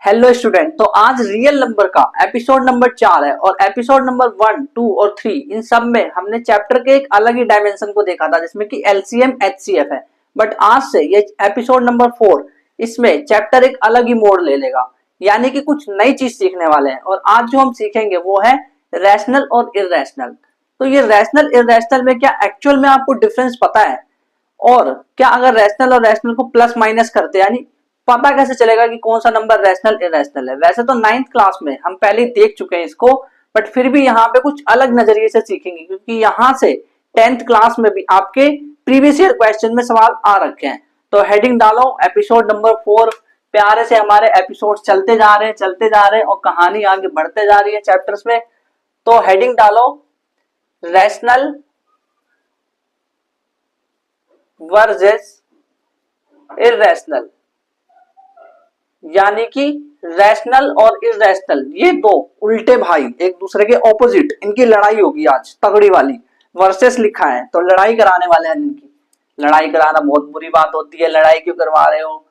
Hello student. तो आज real number का एपिसोड नंबर 4 है और एपिसोड नंबर 1, 2 और 3 इन सब में हमने चैप्टर के एक अलग ही डायमेंशन को देखा था जिसमें कि एलसीएम एचसीएफ है। बट आज से ये एपिसोड नंबर 4 इसमें चैप्टर एक अलग ही मोड़ ले लेगा, यानी कि कुछ नई चीज सीखने वाले हैं। और आज जो हम सीखेंगे वो है रैशनल और इररेशनल। तो ये रैशनल इररेशनल में क्या एक्चुअल में आपको डिफरेंस पता है? और क्या अगर रैशनल और रैशनल को प्लस माइनस करते हैं, यानी पता कैसे चलेगा कि कौन सा नंबर रैशनल इररेशनल है? वैसे तो 9th क्लास में हम पहले ही देख चुके हैं इसको, बट फिर भी यहाँ पे कुछ अलग नजरिए से सीखेंगे क्योंकि यहाँ से 10th क्लास में भी आपके प्रीवियस ईयर क्वेश्चन में सवाल आ रखे हैं। तो हेडिंग डालो एपिसोड नंबर 4। प्यारे से हमारे एपिसोड चलते जा रहे हैं और कहानी आगे बढ़ते जा रही है चैप्टर्स में। तो हेडिंग डालो रैशनल वर्सेस इररेशनल, यानी कि रैशनल और इररेशनल ये दो उल्टे भाई, एक दूसरे के ऑपोजिट, इनकी लड़ाई होगी आज तगड़ी वाली। वर्सेस लिखा है तो लड़ाई कराने वाले हैं इनकी। लड़ाई कराना बहुत बुरी बात होती है, लड़ाई क्यों करवा रहे हो?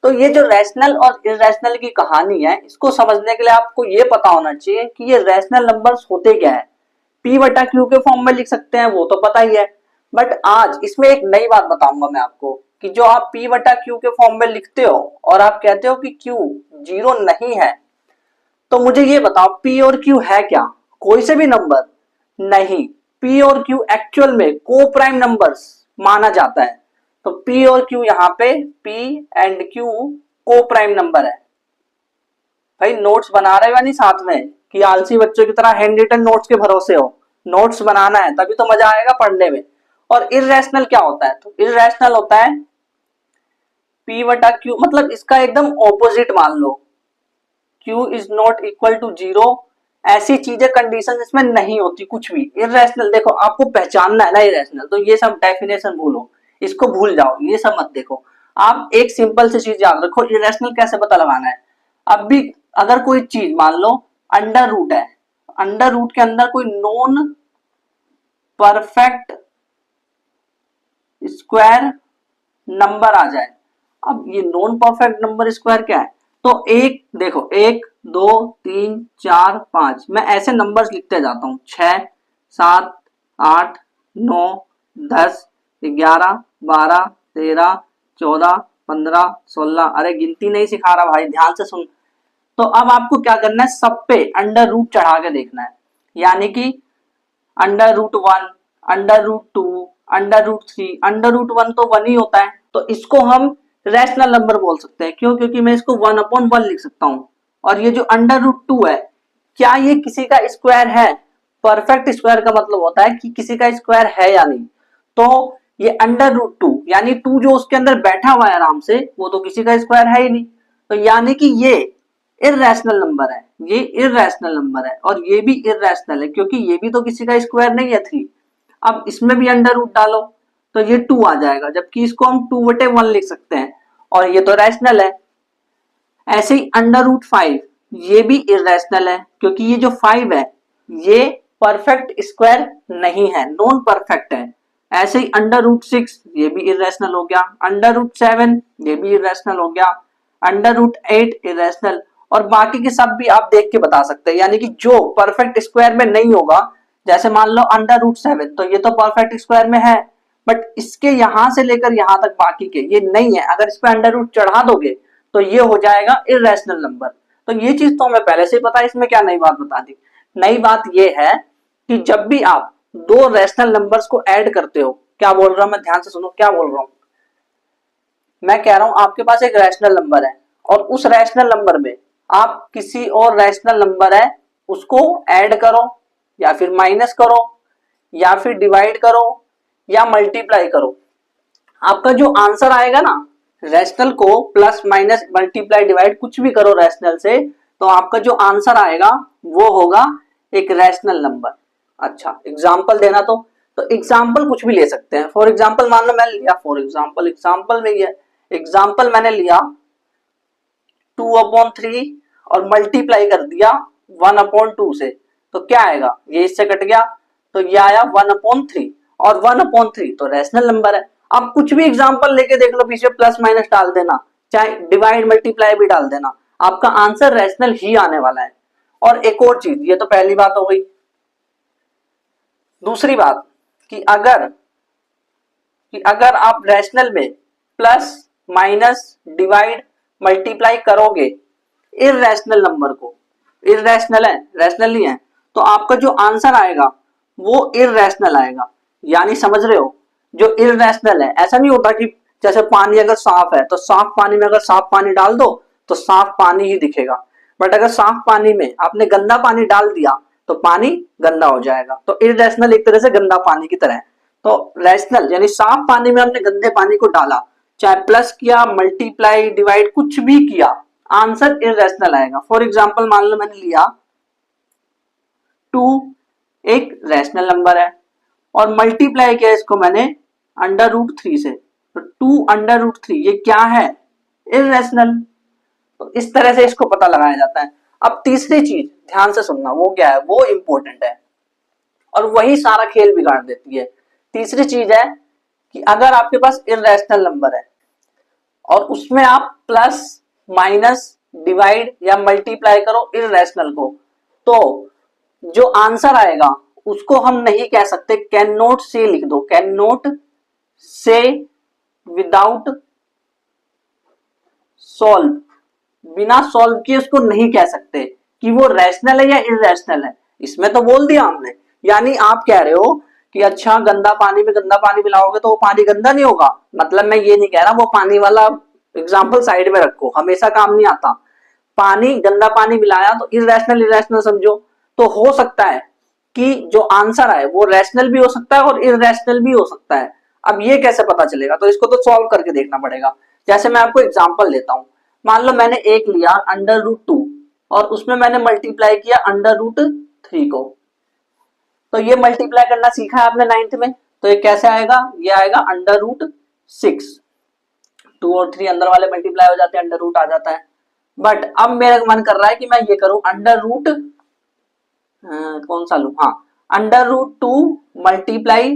तो ये जो रैशनल और इररेशनल की कहानी है इसको समझने के लिए आपको ये पता होना चाहिए कि ये रैशनल नंबर्स होते क्या है। पी बटा क्यू के फॉर्म में लिख सकते हैं, वो तो पता ही है। बट आज इसमें एक नई बात बताऊंगा मैं आपको कि जो आप पी बटा क्यू के फॉर्म में लिखते हो और आप कहते हो कि क्यू जीरो नहीं है, तो मुझे ये बताओ पी और क्यू है क्या? कोई से भी नंबर नहीं। पी और क्यू एक्चुअल में को प्राइम नंबर्स माना जाता है। तो पी और क्यू यहाँ पे पी एंड क्यू को प्राइम नंबर है। भाई नोट्स बना रहे हो या नहीं साथ में, कि आलसी बच्चों की तरह हैंड रिटन नोट्स के भरोसे हो? नोट्स बनाना है तभी तो मजा आएगा पढ़ने में। और इररेशनल क्या होता है? तो इररेशनल होता है पी बटा क्यू, मतलब इसका एकदम ऑपोजिट मान लो। Q is not equal to zero, ऐसी चीजें कंडीशन इसमें नहीं होती कुछ भी। इररेशनल देखो आपको पहचानना है ना इररेशनल, तो ये सब डेफिनेशन भूलो, इसको भूल जाओ, ये सब मत देखो। आप एक सिंपल सी चीज याद रखो, इररेशनल कैसे पता लगाना है। अब भी अगर कोई चीज मान लो अंडर रूट है, अंडर रूट के अंदर कोई नॉन परफेक्ट स्क्वायर नंबर आ जाए। अब ये नॉन परफेक्ट नंबर स्क्वायर क्या है? तो एक देखो 1 2 3 4 5, मैं ऐसे नंबर्स लिखते जाता हूं। 6 7 8 9 10 11 12 13 14 15 16। अरे गिनती नहीं सिखा रहा भाई, ध्यान से सुन। तो अब आपको क्या करना है, सब पे अंडर रूट चढ़ा के देखना है। यानी कि under root 1, under root 2, under root 3। Under root 1 तो 1 ही होता है, तो इसको हम रैशनल नंबर बोल सकते हैं। क्यों? क्योंकि मैं इसको 1/1 लिख सकता हूं। और ये जो अंडर रूट 2 है, क्या ये किसी का स्क्वायर है? परफेक्ट स्क्वायर का मतलब होता है कि किसी का स्क्वायर है या नहीं। तो ये अंडर रूट 2 यानी 2 जो उसके अंदर बैठा हुआ है आराम से, वो तो किसी का स्क्वायर है ही नहीं। तो यानी कि ये इररेशनल नंबर है, ये इररेशनल नंबर है। और ये भी इररेशनल है क्योंकि ये भी तो किसी का स्क्वायर नहीं है 3। अब इसमें भी अंडर रूट डालो तो ये 2 आ जाएगा, जबकि इसको हम 2/1 लिख सकते हैं और ये तो रैशनल है। ऐसे ही अंडर रूट 5 ये भी इररेशनल है क्योंकि ये जो 5 है ये परफेक्ट स्क्वायर नहीं है, नॉन परफेक्ट है। ऐसे ही अंडर रूट 6 ये भी इररेशनल हो गया, अंडर रूट 7 ये भी इररेशनल हो गया, अंडर रूट 8 इररेशनल। और बाकी के सब भी आप देख के बता सकते हैं, यानी कि जो परफेक्ट स्क्वायर में नहीं होगा, जैसे मान लो अंडर रूट 7 तो ये तो परफेक्ट स्क्वायर में है, बट इसके यहां से लेकर यहां तक बाकी के ये नहीं है। अगर इस पे अंडर रूट चढ़ा दोगे तो ये हो जाएगा इररेशनल नंबर। तो ये चीज तो हमें पहले से ही पता है, इसमें क्या नई बात बता दी? नई बात ये है कि जब भी आप दो रैशनल नंबर्स को ऐड करते हो, क्या बोल रहा हूं मैं, ध्यान से सुनो क्या बोल रहा हूं। मैं कह रहा हूं आपके पास एक रैशनल नंबर है और उस रैशनल नंबर में आप किसी और रैशनल नंबर है उसको ऐड करो या फिर माइनस करो या फिर डिवाइड करो या मल्टीप्लाई करो। आपका जो आंसर आएगा ना, रैशनल को प्लस माइनस मल्टीप्लाई डिवाइड कुछ भी करो रैशनल से, तो आपका जो आंसर आएगा वो होगा एक रैशनल नंबर। अच्छा एग्जाम्पल देना, तो एग्जाम्पल कुछ भी ले सकते हैं। फॉर एग्जाम्पल मान लो मैंने लिया, फॉर एग्जाम्पल एग्जाम्पल में ही है, एग्जाम्पल मैंने लिया 2/3 और मल्टीप्लाई कर दिया 1/2 से, तो क्या आएगा? ये इससे कट गया तो ये आया 1/3 और 1/3 तो रैशनल नंबर है। आप कुछ भी एग्जांपल लेके देख लो, पीछे प्लस माइनस डाल देना, चाहे डिवाइड मल्टीप्लाई भी डाल देना, आपका आंसर रैशनल ही आने वाला है। और एक और चीज, ये तो पहली बात हो गई। दूसरी बात कि अगर आप रैशनल में प्लस माइनस डिवाइड मल्टीप्लाई करोगे इररेशनल नंबर को, इररेशनल है, रैशनल नहीं है, तो आपका जो आंसर आएगा वो इररेशनल आएगा। यानी समझ रहे हो, जो इररेशनल है, ऐसा नहीं होता कि जैसे पानी अगर साफ है तो साफ पानी में अगर साफ पानी डाल दो तो साफ पानी ही दिखेगा, बट अगर साफ पानी में आपने गंदा पानी डाल दिया तो पानी गंदा हो जाएगा। तो इररेशनल एक तरह से गंदा पानी की तरह है। तो रैशनल यानी साफ पानी में हमने गंदे पानी को डाला, चाहे प्लस किया, मल्टीप्लाई, डिवाइड, कुछ भी किया, आंसर इररेशनल आएगा। फॉर एग्जाम्पल मान लो मैंने लिया 2 एक रैशनल नंबर है और मल्टीप्लाई किया इसको मैंने √3 से, तो 2 √3 ये क्या है, इररेशनल। तो इस तरह से इसको पता लगाया जाता है। अब तीसरी चीज ध्यान से सुनना, वो क्या है, वो इंपॉर्टेंट है और वही सारा खेल बिगाड़ देती है। तीसरी चीज है कि अगर आपके पास इररेशनल नंबर है और उसमें आप प्लस माइनस डिवाइड या मल्टीप्लाई करो इररेशनल को, तो जो आंसर आएगा उसको हम नहीं कह सकते कैन नॉट से लिख दो, कैन नॉट से विदाउट सॉल्व, बिना सॉल्व किए उसको नहीं कह सकते कि वो रैशनल है या इररेशनल है। इसमें तो बोल दिया हमने। यानी आप कह रहे हो कि अच्छा गंदा पानी में गंदा पानी मिलाओगे तो वो पानी गंदा नहीं होगा, मतलब मैं ये नहीं कह रहा, वो पानी वाला एग्जाम्पल साइड में रखो, हमेशा काम नहीं आता। पानी गंदा पानी मिलाया तो इररेशनल इररेशनल समझो, तो हो सकता है कि जो आंसर आए वो रैशनल भी हो सकता है और इररेशनल भी हो सकता है। अब ये कैसे पता चलेगा, तो इसको तो सॉल्व करके देखना पड़ेगा। जैसे मैं आपको एग्जांपल देता हूं, मान लो मैंने एक लिया √2 और उसमें मैंने मल्टीप्लाई किया √3 को, तो ये मल्टीप्लाई करना सीखा है आपने 9th में, तो ये कैसे आएगा, ये आएगा √6, 2 और 3 अंदर वाले मल्टीप्लाई हो जाते हैं, अंडर रूट आ जाता है। बट अब मेरा मन कर रहा है कि मैं ये करूं कौन सा लू, हाँ √2 मल्टीप्लाई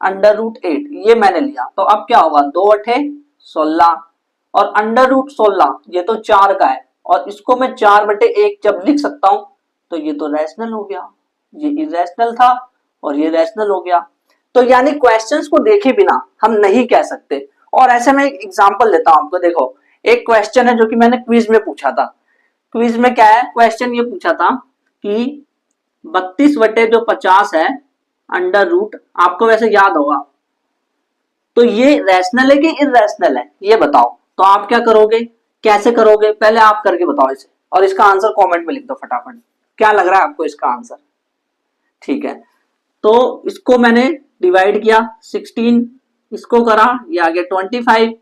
√8, ये मैंने लिया, तो अब क्या होगा, 2 8 16 और √16 ये तो 4 का है और इसको मैं 4/1 जब लिख सकता हूं तो ये तो रैशनल हो गया, ये इरेशनल था और ये रैशनल हो गया। तो यानी क्वेश्चंस को देखे बिना हम नहीं कह सकते। और ऐसे में एक एग्जांपल देता हूं आपको, देखो एक क्वेश्चन है जो कि मैंने क्विज में पूछा था। क्विज में क्या है, क्वेश्चन ये पूछा था कि 32/50 है अंडर रूट, आपको वैसे याद होगा, तो ये रैशनल है कि इररेशनल है, ये बताओ। तो आप क्या करोगे, कैसे करोगे, पहले आप करके बताओ इसे और इसका आंसर कमेंट में लिख दो फटाफट, क्या लग रहा है आपको इसका आंसर। ठीक है, तो इसको मैंने डिवाइड किया 16, इसको करा, ये आ गया 25,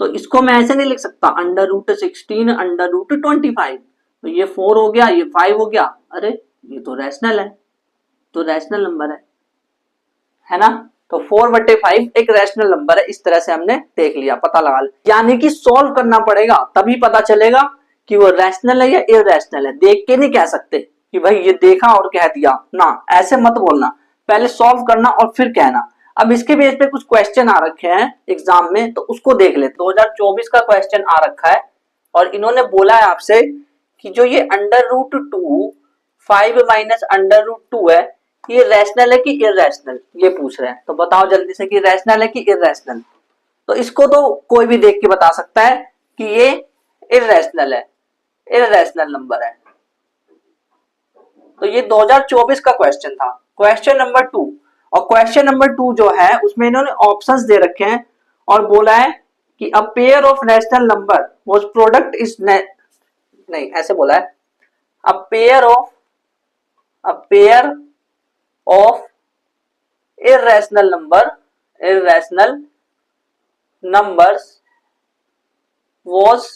तो इसको मैं ऐसे नहीं लिख सकता √16 √25, तो ये 4 हो गया, ये 5 हो गया, अरे ये तो रैशनल है, तो रैशनल नंबर है ना। तो 4/5 एक रैशनल नंबर है, इस तरह से हमने देख लिया, पता लगा लिया। यानी कि सॉल्व करना पड़ेगा तभी पता चलेगा कि वो रैशनल है या इररेशनल है, देख के नहीं कह सकते कि भाई ये देखा और कह दिया ना, ऐसे मत बोलना, पहले सॉल्व करना और फिर कहना। अब इसके बेस पे कुछ क्वेश्चन आ रखे हैं एग्जाम में, तो उसको देख ले। 2024 का क्वेश्चन आ रखा है और इन्होंने बोला है आपसे कि जो ये √2 5 माइनस √2 है, ये रैशनल है कि इररेशनल, ये पूछ रहे हैं। तो बताओ जल्दी से कि रैशनल है कि इररेशनल। तो इसको तो कोई भी देख के बता सकता है कि ये इररेशनल है, इररेशनल नंबर है। तो ये 2024 का क्वेश्चन था, क्वेश्चन नंबर 2। और क्वेश्चन नंबर 2 जो है उसमें इन्होंने ऑप्शंस दे रखे हैं और बोला है कि a pair of rational number Vaz product is नहीं, ऐसे बोला है, a pair of irrational numbers was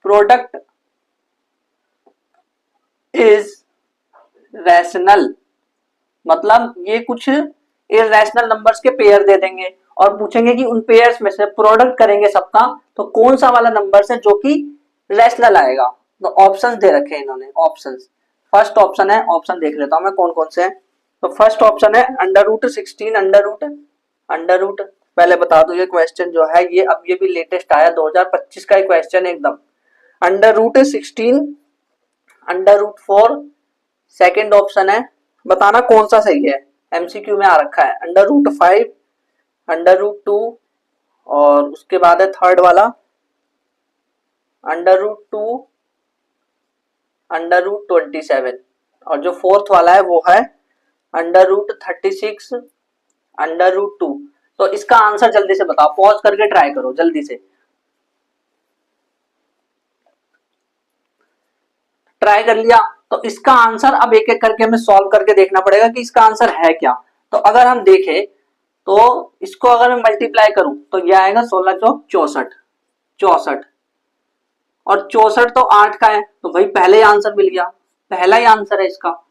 product is rational। मतलब ये कुछ इररेशनल नंबर्स के पेयर दे देंगे और पूछेंगे कि उन पेयर्स में से प्रोडक्ट करेंगे सबका, तो कौन सा वाला नंबर है जो कि रैशनल आएगा। तो ऑप्शंस दे रखे हैं इन्होंने, ऑप्शंस, फर्स्ट ऑप्शन है, ऑप्शन देख लेता हूं मैं कौन कौन से हैं। तो फर्स्ट ऑप्शन है √16 √, पहले बता दूं ये क्वेश्चन जो है ये अब ये भी लेटेस्ट आया 2025 का ही क्वेश्चन है एकदम। √16 √4 सेकंड ऑप्शन है, बताना कौन सा सही है। एमसीक्यू में आ रखा है √5 √2 और उसके बाद है थर्ड वाला √2 √27 और जो फोर्थ वाला है वो है √36 √2। तो इसका आंसर जल्दी से बताओ, पॉज करके ट्राई करो जल्दी से, ट्राई कर लिया। तो इसका आंसर अब एक एक करके हमें सॉल्व करके देखना पड़ेगा कि इसका आंसर है क्या। तो अगर हम देखें तो इसको अगर मैं मल्टीप्लाई करूं तो यह आएगा 16 चौक 64 64 और 64 तो 8 का है, तो भाई पहले ही आंसर मिल गया, पहला ही आंसर है इसका।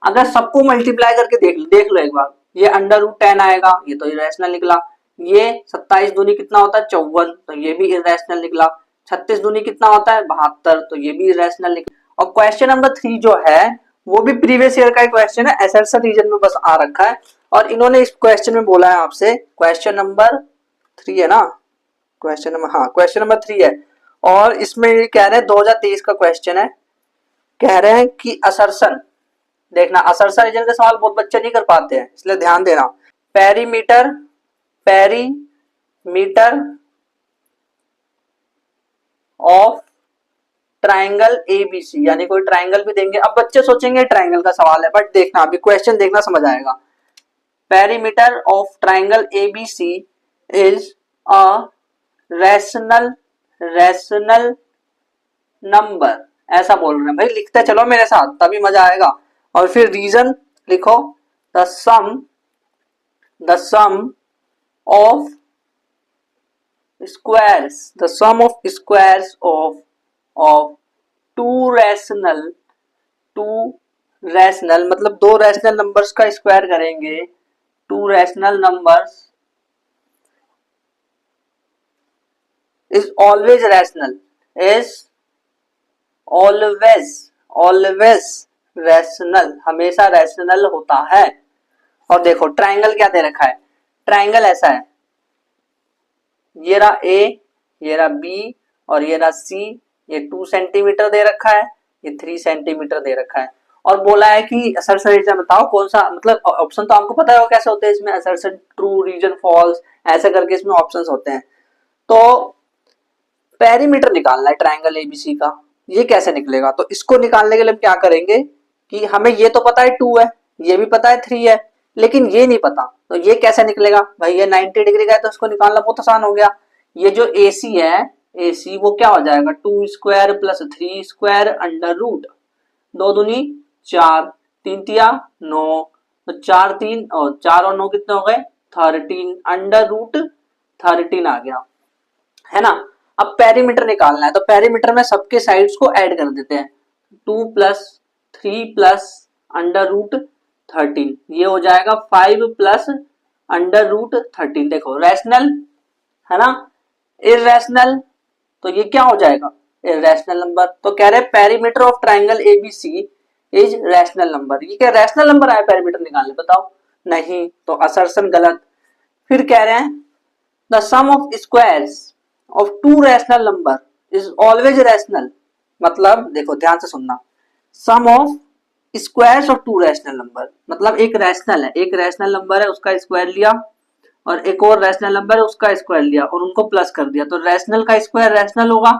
अगर सबको मल्टीप्लाई करके देख लो एक बार, ये √10 आएगा, ये तो इरेशनल निकला। ये 27 दूनी कितना होता है 54, तो ये भी इरेशनल निकला। 36 दूनी कितना होता है 72, तो ये भी इरेशनल निकला। और क्वेश्चन नंबर 3 जो है वो भी प्रीवियस ईयर का क्वेश्चन है, एसएससी रीजन में बस आ रखा है। और इन्होंने इस क्वेश्चन में बोला है आपसे, क्वेश्चन नंबर 3 है ना, क्वेश्चन नंबर 3 है। और इसमें ये कह रहे हैं 2023 का क्वेश्चन है, कह रहे हैं कि असर्शन, देखना असर्शन रीजन के सवाल बहुत बच्चे नहीं कर पाते हैं इसलिए ध्यान देना। पेरीमीटर ऑफ ट्राइंगल एबीसी, यानी कोई ट्राइंगल भी देंगे। अब बच्चे सोचेंगे ट्राइंगल का सवाल है, बट देखना अभी क्वेश्चन देखना समझ आएगा। Perimeter of triangle ABC is a rational number, ऐसा बोल रहे हैं भाई, लिखते चलो मेरे साथ तभी मजा आएगा। और फिर रीजन लिखो, the sum of squares of two rational मतलब दो रैशनल नंबर्स का स्क्वायर करेंगे, two rational numbers is always rational, is always rational, हमेशा रैशनल होता है। और देखो ट्राइंगल क्या दे रखा है, ट्राइंगल ऐसा है, ये रहा A, ये रहा B और ये रहा C, ये 2 सेंटीमीटर दे रखा है, ये 3 सेंटीमीटर दे रखा है। और बोला है कि असर्शन रीजन बताओ कौन सा, मतलब ऑप्शन तो आपको पता है वो कैसे होते हैं, इसमें असर्शन ट्रू रीजन फॉल्स ऐसे करके इसमें ऑप्शंस होते हैं। तो पेरीमीटर निकालना है ट्राइंगल एबीसी का, ये कैसे निकलेगा, तो इसको निकालने के लिए हम क्या करेंगे कि हमें ये तो पता है 2 है, ये भी पता है 3 है, लेकिन ये नहीं पता, तो ये कैसे निकलेगा भाई, ये 90 डिग्री का है तो इसको निकालना बहुत आसान हो गया। ये जो AC है, AC वो क्या हो जाएगा 2 square plus 3 square under root 2 दूनी 4 3 तिया 9, तो 4 3 और 4 और 9 कितने हो गए 13 अंडर रूट 13 आ गया, है ना। अब पेरीमीटर निकालना है, तो पेरीमीटर में सबके साइड्स को ऐड कर देते हैं, 2 + 3 + अंडर रूट 13, ये हो जाएगा 5 + अंडर रूट 13। देखो रैशनल है ना, इररेशनल, तो ये क्या हो जाएगा इररेशनल नंबर। तो कह रहे हैं perimeter of triangle ABC is rational number, ये क्या रैशनल नंबर आया पेरीमीटर निकालने, बताओ नहीं, तो असर्शन गलत। फिर कह रहे हैं the sum of squares of two rational number is always rational, मतलब देखो ध्यान से सुनना, sum of squares of two rational number, मतलब एक रैशनल है, एक रैशनल नंबर है उसका स्क्वायर लिया और एक और रैशनल नंबर है उसका स्क्वायर लिया और उनको प्लस कर दिया, तो रैशनल का स्क्वायर रैशनल होगा,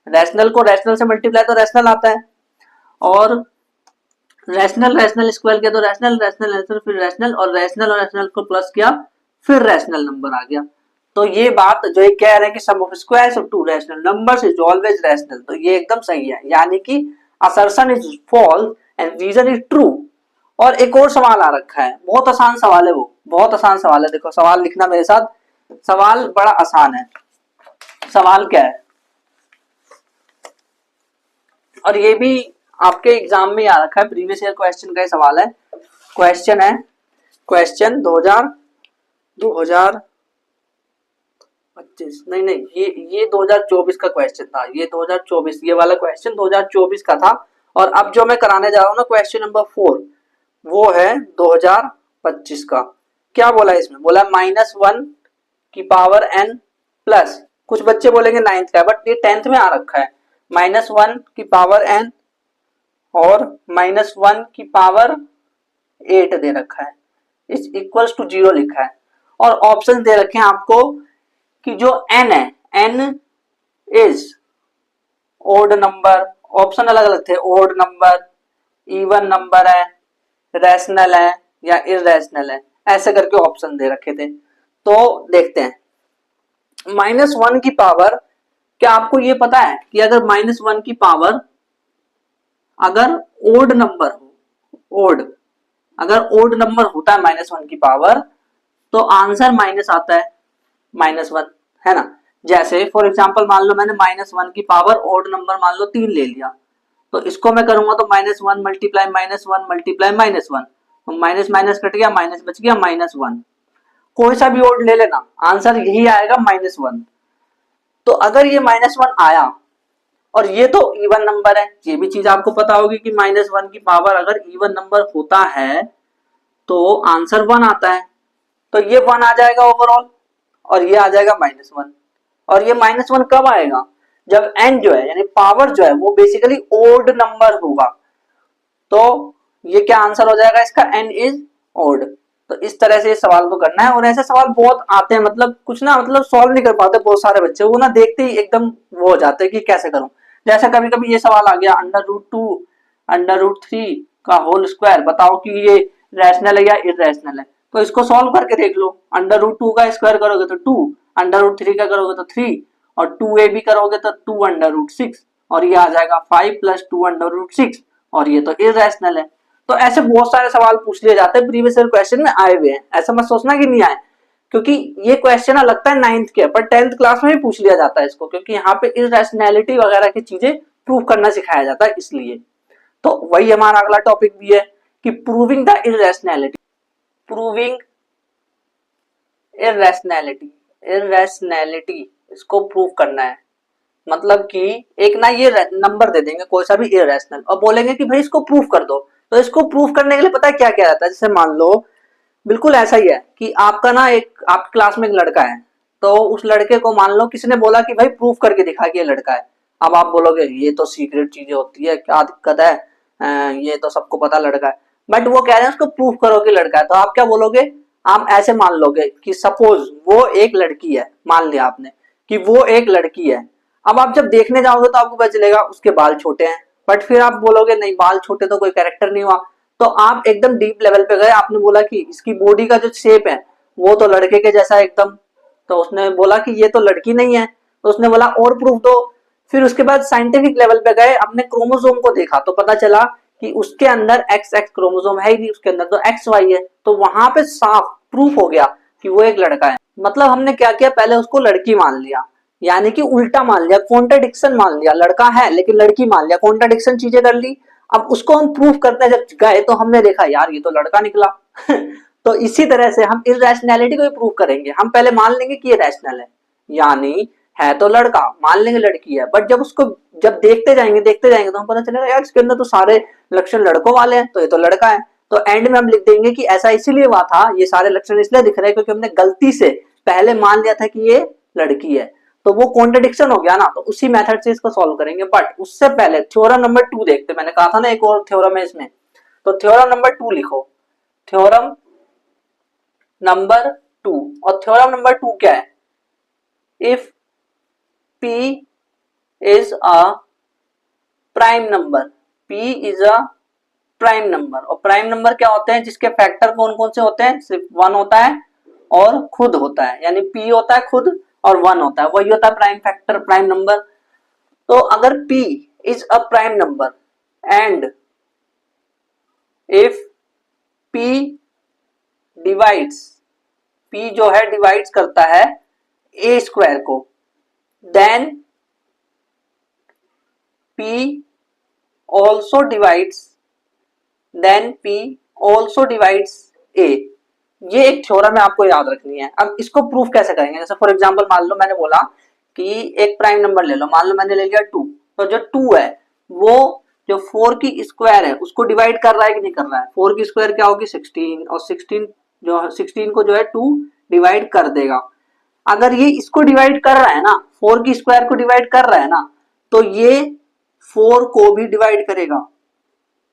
रैशनल को रैशनल से मल्टीप्लाई तो रैशनल आता है, और रैशनल स्क्वायर किया तो रैशनल फिर रैशनल और रैशनल को प्लस किया फिर रैशनल नंबर आ गया। तो ये बात जो ये कह रहे हैं कि sum of squares of two rational numbers is always rational, तो ये एकदम सही है, यानी कि assertion is false and reason is true. और एक और सवाल आ रखा है, बहुत आसान सवाल है, वो बहुत आसान सवाल है, देखो सवाल लिखना मेरे साथ, सवाल बड़ा आसान है। सवाल क्या है, और ये भी आपके एग्जाम में आ रखा है, प्रीवियस ईयर क्वेश्चन का सवाल है, क्वेश्चन है क्वेश्चन 2025 नहीं ये 2024 का क्वेश्चन था, ये 2024 ये वाला क्वेश्चन 2024 का था। और अब जो मैं कराने जा रहा हूँ ना क्वेश्चन नंबर 4 वो है 2025 का। क्या बोला इसमें, बोला -1 की पावर n प्लस, कुछ बच्चे बोलेंगे 9th का, बट ये 10th में आ रखा है, -1 की पावर n और -1 की पावर 8 दे रखा है, इस इक्वल्स टू 0 लिखा है। और ऑप्शन दे रखे हैं आपको कि जो n है, n is odd number, option अलग अलग थे, ओड नंबर, इवन नंबर है, रैशनल है या इरेशनल है, ऐसे करके ऑप्शन दे रखे थे। तो देखते हैं -1 की पावर, क्या आपको ये पता है कि अगर -1 की पावर अगर ओड नंबर हो, ओड, अगर ओड नंबर होता है -1 की पावर तो आंसर माइनस आता है, -1, है ना। जैसे फॉर एग्जांपल मान लो मैंने -1 की पावर ओड नंबर मान लो 3 ले लिया, तो इसको मैं करूंगा तो -1 मल्टीप्लाई -1 मल्टीप्लाई -1, तो माइनस माइनस कट गया, माइनस बच गया -1, कोई सा भी ओड ले लेना आंसर यही आएगा -1। तो अगर ये -1 आया और ये तो इवन नंबर है, ये भी चीज आपको पता होगी कि -1 की पावर अगर इवन नंबर होता है तो आंसर 1 आता है, तो ये 1 आ जाएगा ओवरऑल और ये आ जाएगा -1। और ये -1 कब आएगा, जब n जो है यानी पावर जो है वो बेसिकली ओड नंबर होगा, तो ये क्या आंसर हो जाएगा इसका, n इज ओड। तो इस तरह से इस सवाल को करना है, और ऐसे सवाल बहुत आते हैं, मतलब कुछ ना मतलब सॉल्व नहीं कर पाते बहुत सारे बच्चे, वो ना देखते ही एकदम वो हो जाते हैं कि कैसे करूं। जैसे कभी कभी ये सवाल आ गया √2 √3 का होल स्क्वायर, बताओ कि ये रैशनल है या इरेशनल है, तो इसको सॉल्व करके देख लो। √2 का स्क्वायर करोगे तो 2, √3 का करोगे तो 3, और 2ab करोगे तो 2 √6, और ये आ जाएगा 5 + 2 √6, और ये तो इरेशनल है। तो ऐसे बहुत सारे सवाल पूछ लिए जाते हैं, प्रीवियस ईयर क्वेश्चन में आए हुए हैं, ऐसा मत सोचना कि नहीं आए, क्योंकि ये क्वेश्चन लगता है 9th के, पर 10th क्लास में भी पूछ लिया जाता है इसको, क्योंकि यहाँ पे इरेशनैलिटी वगैरह की चीजें प्रूव करना सिखाया जाता है इसलिए। तो वही हमारा अगला टॉपिक भी है कि proving the irrationality, proving irrationality, irrationality इसको प्रूव करना है। मतलब कि एक ना ये नंबर दे देंगे कोई सा भी इरेशनल और बोलेंगे कि भाई इसको प्रूफ कर दो, तो इसको प्रूफ करने के लिए पता है क्या क्या रहता है, जैसे मान लो बिल्कुल ऐसा ही है कि आपका ना एक आपकी क्लास में एक लड़का है, तो उस लड़के को मान लो किसी ने बोला कि भाई प्रूफ करके दिखा कि ये लड़का है। अब आप बोलोगे ये तो सीक्रेट चीजें होती है, क्या दिक्कत है, ये तो सबको पता लड़का है, बट वो कह रहे हैं उसको प्रूफ करो कि लड़का है, तो आप क्या बोलोगे, आप ऐसे मान लोगे कि सपोज वो एक लड़की है, मान लिया आपने कि वो एक लड़की है। अब आप जब देखने जाओगे तो आपको पता चलेगा उसके बाल छोटे हैं, बट फिर आप बोलोगे नहीं बाल छोटे तो कोई कैरेक्टर नहीं हुआ, तो आप एकदम डीप लेवल पे गए, आपने बोला कि इसकी बॉडी का जो शेप है वो तो लड़के के जैसा एकदम, तो उसने बोला कि ये तो लड़की नहीं है, तो उसने बोला और प्रूफ दो। फिर उसके बाद साइंटिफिक लेवल पे गए, अपने क्रोमोसोम को देखा तो पता चला कि उसके अंदर XX क्रोमोसोम है ही नहीं, उसके अंदर तो XY है, तो वहां पे साफ प्रूफ हो गया कि वो एक लड़का है। मतलब हमने क्या किया, पहले उसको लड़की मान लिया, यानी कि उल्टा मान लिया, कॉन्ट्राडिक्शन मान लिया, लड़का है लेकिन लड़की मान लिया, कॉन्ट्राडिक्शन चीजें कर ली। अब उसको हम प्रूफ करते जब गए तो हमने देखा यार ये तो लड़का निकला तो इसी तरह से हम इरेशनैलिटी को भी प्रूफ करेंगे, हम पहले मान लेंगे कि ये रैशनल है, यानी है तो लड़का, मान लेंगे लड़की है, बट जब उसको जब देखते जाएंगे तो हम पता चलेगा यार इसके अंदर तो सारे लक्षण लड़कों वाले हैं, तो ये तो लड़का है। तो एंड में हम लिख देंगे कि ऐसा इसीलिए हुआ था, ये सारे लक्षण इसलिए दिख रहे हैं क्योंकि हमने गलती से पहले मान लिया था कि ये लड़की है, तो वो कॉन्ट्रडिक्शन हो गया ना, तो उसी मेथड से इसको सॉल्व करेंगे। बट उससे पहले थ्योरम नंबर 2 देखते, मैंने कहा था ना एक और थ्योरम है इसमें, तो थ्योरम नंबर 2 लिखो, थ्योरम नंबर 2, और थ्योरम नंबर 2 क्या है, if P is a prime number, P is a prime number, और प्राइम नंबर क्या होते हैं जिसके फैक्टर कौन कौन से होते हैं, सिर्फ 1 होता है और खुद होता है, यानी P होता है खुद और 1 होता है, वही होता है प्राइम फैक्टर, प्राइम नंबर। तो अगर P is a prime number and if P divides, P जो है डिवाइड्स करता है a स्क्वायर को, then P also divides, then P also divides A। ये एक थ्योरम है, आपको याद रखनी है। अब इसको प्रूफ कैसे करेंगे, जैसे फॉर एग्जांपल मान लो मैंने बोला कि एक प्राइम नंबर ले लो, मान लो मैंने ले लिया 2, तो जो 2 है वो जो 4 की स्क्वायर है उसको डिवाइड कर रहा है कि नहीं कर रहा है, 4 की स्क्वायर क्या होगी 16, और 16 जो 16 को जो है 2 डिवाइड कर देगा, अगर ये इसको डिवाइड कर रहा है ना, 4 की स्क्वायर को डिवाइड कर रहा है ना, तो ये 4 को भी डिवाइड करेगा।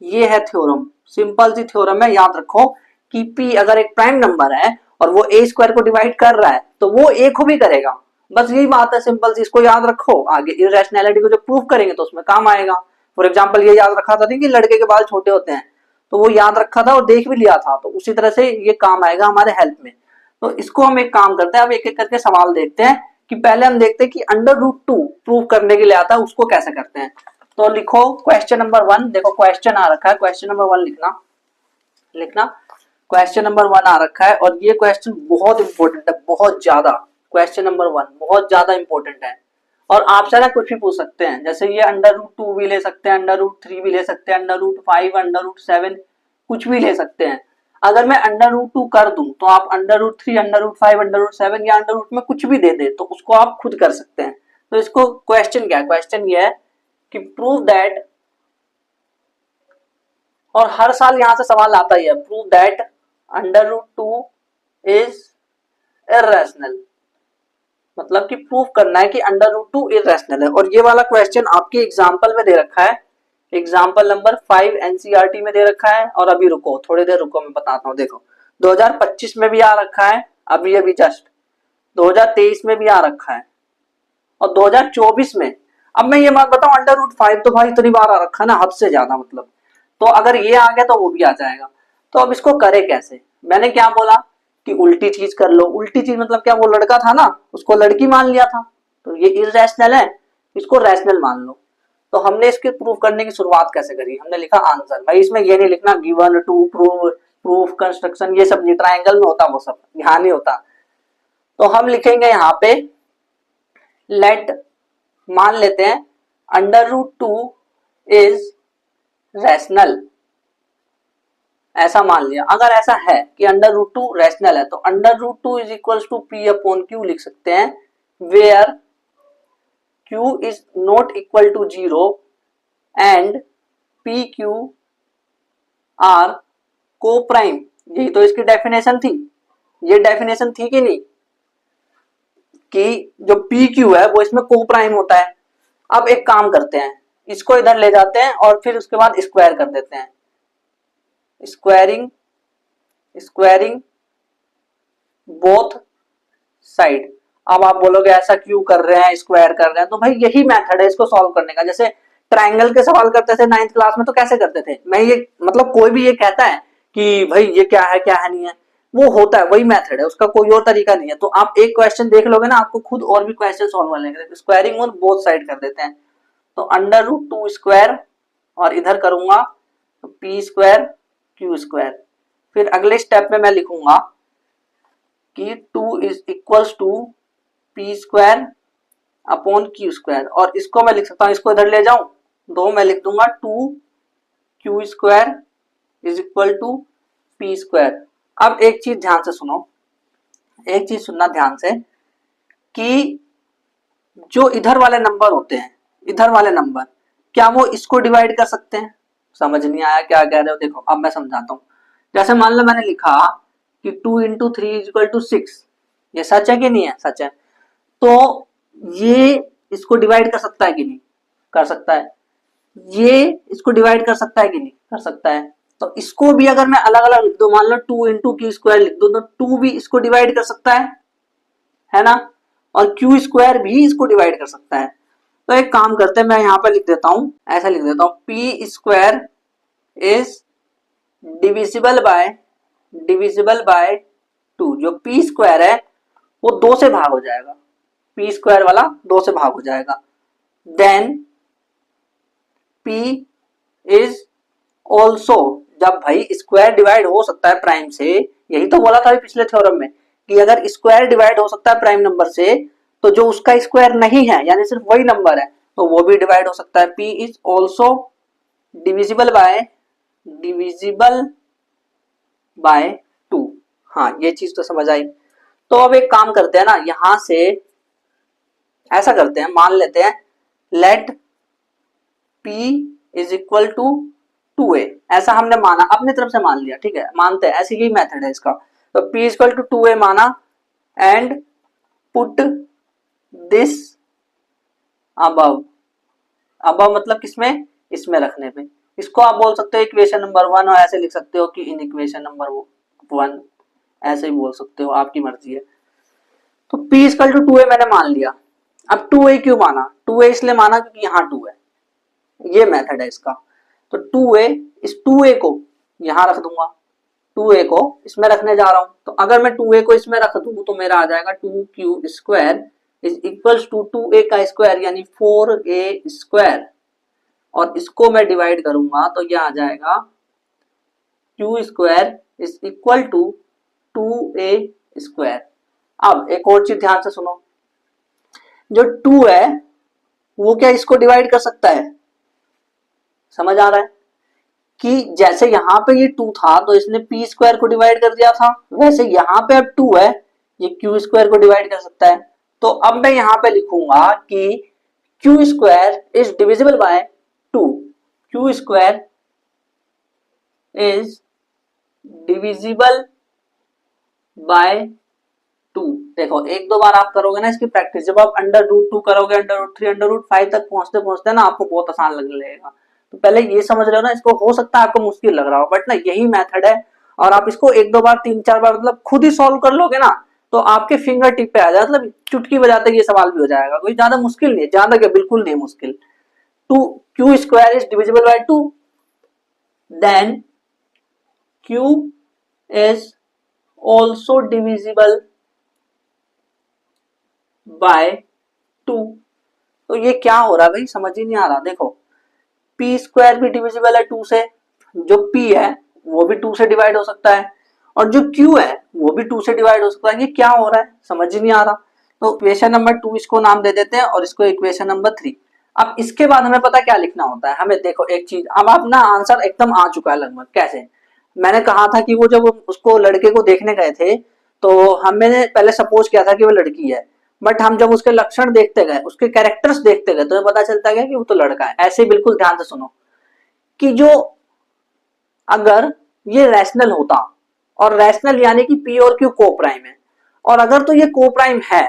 ये है थ्योरम, सिंपल सी थ्योरम है, याद रखो कि p अगर एक प्राइम नंबर है और वो a स्क्वायर को डिवाइड कर रहा है तो वो a को भी करेगा। बस यही बात है, सिंपल सी, इसको याद रखो, आगे इररेशनैलिटी को जब प्रूव करेंगे तो उसमें काम आएगा। फॉर एग्जांपल ये याद रखा था कि लड़के के बाल छोटे होते हैं, तो वो याद रखा था और देख भी लिया था, तो उसी तरह से ये काम आएगा हमारे हेल्प में। तो इसको हम एक काम करते हैं, अब एक एक करके सवाल देखते हैं कि पहले हम देखते हैं कि अंडर रूट 2 प्रूव करने के लिए आता है, उसको कैसे करते हैं। तो लिखो क्वेश्चन नंबर 1, देखो क्वेश्चन आ रखा है, क्वेश्चन नंबर 1 लिखना क्वेश्चन नंबर 1 आ रखा है, और ये क्वेश्चन बहुत इंपॉर्टेंट है, बहुत ज्यादा। क्वेश्चन नंबर 1 बहुत ज्यादा इंपॉर्टेंट है, और आपसे ना कुछ भी पूछ सकते हैं, जैसे ये अंडर रूट 2 भी ले सकते हैं, अंडर रूट 3 भी ले सकते हैं, अंडर रूट 5, अंडर रूट 7, कुछ भी ले सकते हैं। अगर मैं अंडर रूट 2 कर दूं तो आप under root 3, under root 5, under root 7 या अंडर रूट में कुछ भी दे दे तो उसको आप खुद कर सकते हैं। तो इसको क्वेश्चन क्या है, क्वेश्चन ये है कि प्रूव दैट, और हर साल यहां से सवाल आता ही है, prove that under root 2 is irrational, मतलब कि प्रूव करना है कि अंडर रूट 2 इर्रेशनल है। और ये वाला क्वेश्चन आपके एग्जाम्पल में दे रखा है, एग्जाम्पल नंबर 5 एनसीईआरटी में दे रखा है। और अभी रुको, थोड़ी देर रुको, मैं बताता हूँ। देखो 2025 में भी आ रखा है, अभी अभी जस्ट 2023 में भी आ रखा है, और 2024 में। अब मैं ये बात बताऊं, अंडर रूट 5 तो भाई इतनी बार आ रखा है ना, हद से ज्यादा मतलब। तो अगर ये आ गया तो वो भी आ जाएगा। तो अब इसको करे कैसे, मैंने क्या बोला कि उल्टी चीज कर लो। उल्टी चीज मतलब क्या, वो लड़का था ना, उसको लड़की मान लिया था, तो ये इररेशनल है, इसको रैशनल मान लो। तो हमने इसके प्रूफ करने की शुरुआत कैसे करी, हमने लिखा आंसर। भाई इसमें ये नहीं लिखना given to prove, proof construction, ये सब नहीं, ट्रायंगल में होता वो सब, यहाँ नहीं होता। तो हम लिखेंगे यहाँ पे लेट, मान लेते हैं अंडर रूट 2 इज रैशनल, ऐसा मान लिया। अगर ऐसा है कि अंडर रूट 2 रैशनल है तो under root 2 is equal to p upon q लिख सकते हैं, where q is not equal to 0 and p q are coprime. यही तो इसकी डेफिनेशन थी, ये डेफिनेशन थी कि नहीं, कि जो पी क्यू है वो इसमें को प्राइम होता है। अब एक काम करते हैं, इसको इधर ले जाते हैं और फिर उसके बाद स्क्वायर कर देते हैं, स्क्वायरिंग स्क्वायरिंग बोथ साइड। अब आप बोलोगे ऐसा क्यों कर रहे हैं, स्क्वायर कर रहे हैं, तो भाई यही मेथड है इसको सॉल्व करने का। जैसे ट्रायंगल के सवाल करते थे 9th क्लास में, तो कैसे करते थे, मैं ये मतलब कोई भी ये कहता है कि भाई ये क्या है नहीं है, वो होता है, वही मेथड है, उसका कोई और तरीका नहीं है। तो आप एक क्वेश्चन देख लोगे ना, आपको खुद और भी क्वेश्चन सॉल्व कर लेंगे। स्क्वायरिंग ऑन बोथ साइड कर देते हैं, तो अंडर रूट 2 स्क्वायर, और इधर करूंगा तो पी स्क्वायर क्यू स्क्वायर। फिर अगले स्टेप में मैं लिखूंगा कि 2 is equals to p square upon q square, और इसको मैं लिख सकता हूँ, इसको इधर ले जाऊं, दो मैं लिख दूंगा 2 q square is equal to p square. अब एक चीज ध्यान से सुनो, एक चीज सुनना ध्यान से, कि जो इधर वाले नंबर होते हैं, इधर वाले नंबर, क्या वो इसको डिवाइड कर सकते हैं। समझ नहीं आया क्या कह रहे हो, देखो अब मैं समझाता हूँ। जैसे मान लो मैंने लिखा कि 2 × 3 इज इक्वल टू 6, ये सच है कि नहीं है, सच है। तो ये इसको डिवाइड कर सकता है कि नहीं, कर सकता है। ये इसको डिवाइड कर सकता है कि नहीं, कर सकता है। तो इसको भी अगर मैं अलग अलग लिख दूं, मान लो 2 × Q² लिख दूं, तो 2 भी इसको डिवाइड कर सकता है ना, और क्यू स्क्वायर भी इसको डिवाइड कर सकता है। तो एक काम करते हैं, मैं यहाँ पे लिख देता हूं, ऐसा लिख देता हूं, P square is divisible by 2। जो पी स्क्वायर है वो 2 से भाग हो जाएगा, पी स्क्वायर वाला 2 से भाग हो जाएगा। देन पी इज ऑल्सो, जब भाई स्क्वायर डिवाइड हो सकता है प्राइम से, यही तो बोला था पिछले थ्योरम में कि अगर स्क्वायर डिवाइड हो सकता है प्राइम नंबर से, तो जो उसका स्क्वायर नहीं है यानी सिर्फ वही नंबर है, तो वो भी डिवाइड हो सकता है। P is also divisible by 2। हाँ ये चीज तो समझ आई। तो अब एक काम करते हैं ना, यहां से ऐसा करते हैं, मान लेते हैं let P is equal to 2a, ऐसा हमने माना, अपनी तरफ से मान लिया, ठीक है, मानते हैं, ऐसी ही मेथड है इसका। तो P is equal to 2a माना, and put this above, above मतलब किसमें, इसमें रखने पे। इसको आप बोल सकते हो इक्वेशन नंबर 1 और ऐसे लिख सकते हो कि इन इक्वेशन नंबर 1, ऐसे ही बोल सकते हो, आपकी मर्जी है। तो p इक्वल टू 2a मैंने मान लिया। अब 2a क्यों माना, 2a इसलिए माना क्योंकि यहाँ 2 है, ये मेथड है इसका। तो 2a, इस 2a को यहां रख दूंगा, 2a को इसमें रखने जा रहा हूं। तो अगर मैं 2a को इसमें रख दूं तो मेरा आ जाएगा 2q square is equals to 2a का स्क्वायर यानी 4a स्क्वायर, और इसको मैं डिवाइड करूंगा तो ये आ जाएगा q square is equal to 2a square. अब एक और चीज ध्यान से सुनो, जो 2 है वो क्या इसको डिवाइड कर सकता है, समझ आ रहा है कि जैसे यहां पे ये 2 था तो इसने p स्क्वायर को डिवाइड कर दिया था, वैसे यहां पे अब 2 है, ये q स्क्वायर को डिवाइड कर सकता है। तो अब मैं यहां पे लिखूंगा कि q square is divisible by 2, q square is divisible by 2। देखो एक दो बार आप करोगे ना इसकी प्रैक्टिस, जब आप अंडर रूट 2 करोगे, अंडर रूट 3, अंडर रूट 5 तक पहुंचते पहुंचते ना आपको बहुत आसान लगने लगेगा। तो पहले ये समझ रहे हो ना, इसको हो सकता है आपको मुश्किल लग रहा हो, बट ना यही मेथड है, और आप इसको एक दो बार 3-4 बार मतलब खुद ही सॉल्व कर लोगे ना तो आपके फिंगर टिप पे आ जाए, मतलब चुटकी बजाते ये सवाल भी हो जाएगा। कोई ज्यादा मुश्किल नहीं है, ज्यादा क्या बिल्कुल नहीं मुश्किल। 2 q square is divisible by 2, then q is also divisible by 2। तो ये क्या हो रहा है भाई, समझ ही नहीं आ रहा। देखो p स्क्वायर भी डिविजिबल है 2 से, जो p है वो भी 2 से डिवाइड हो सकता है, और जो q है वो भी 2 से डिवाइड हो सकता है। ये क्या हो रहा है समझ ही नहीं आ रहा। तो इक्वेशन नंबर 2 इसको नाम दे देते हैं और इसको इक्वेशन नंबर 3। अब इसके बाद हमें पता क्या लिखना होता है, हमें देखो एक चीज, अब अपना आंसर एकदम आ चुका है लगभग। कैसे, मैंने कहा था कि वो जब उसको लड़के को देखने गए थे तो हमने पहले सपोज किया था कि वो लड़की है, बट हम जब उसके लक्षण देखते गए, उसके कैरेक्टर्स देखते गए, तो हमें पता चलता गया कि वो तो लड़का है। ऐसे बिल्कुल ध्यान से सुनो कि जो अगर ये रैशनल होता, और रैशनल यानी कि p और q को प्राइम है, और अगर तो ये को प्राइम है,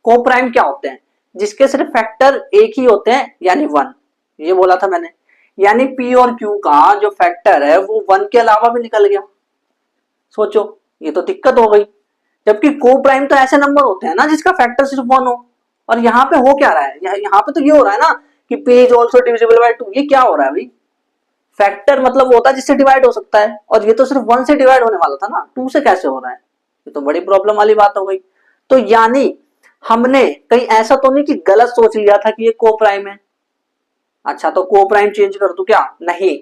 को प्राइम क्या होते हैं, जिसके सिर्फ फैक्टर एक ही होते हैं यानी 1, ये बोला था मैंने, यानी p और q का जो फैक्टर है वो 1 के अलावा भी निकल गया। सोचो ये तो दिक्कत हो गई, जबकि को प्राइम तो ऐसे नंबर होते हैं ना जिसका फैक्टर सिर्फ 1 हो, और यहाँ पे हो क्या रहा है, यहाँ पे तो ये हो रहा है ना कि पेज ऑल्सो डिविजिबल बाय 2। ये क्या हो रहा है भाई, फैक्टर मतलब वो होता है जिससे डिवाइड हो सकता है, और ये तो सिर्फ 1 से डिवाइड होने वाला था ना, 2 से कैसे हो रहा है, ये तो बड़ी प्रॉब्लम वाली बात हो गई। तो यानी हमने कहीं ऐसा तो नहीं कि गलत सोच लिया था कि ये को प्राइम है। अच्छा तो को प्राइम चेंज कर दूं क्या, नहीं,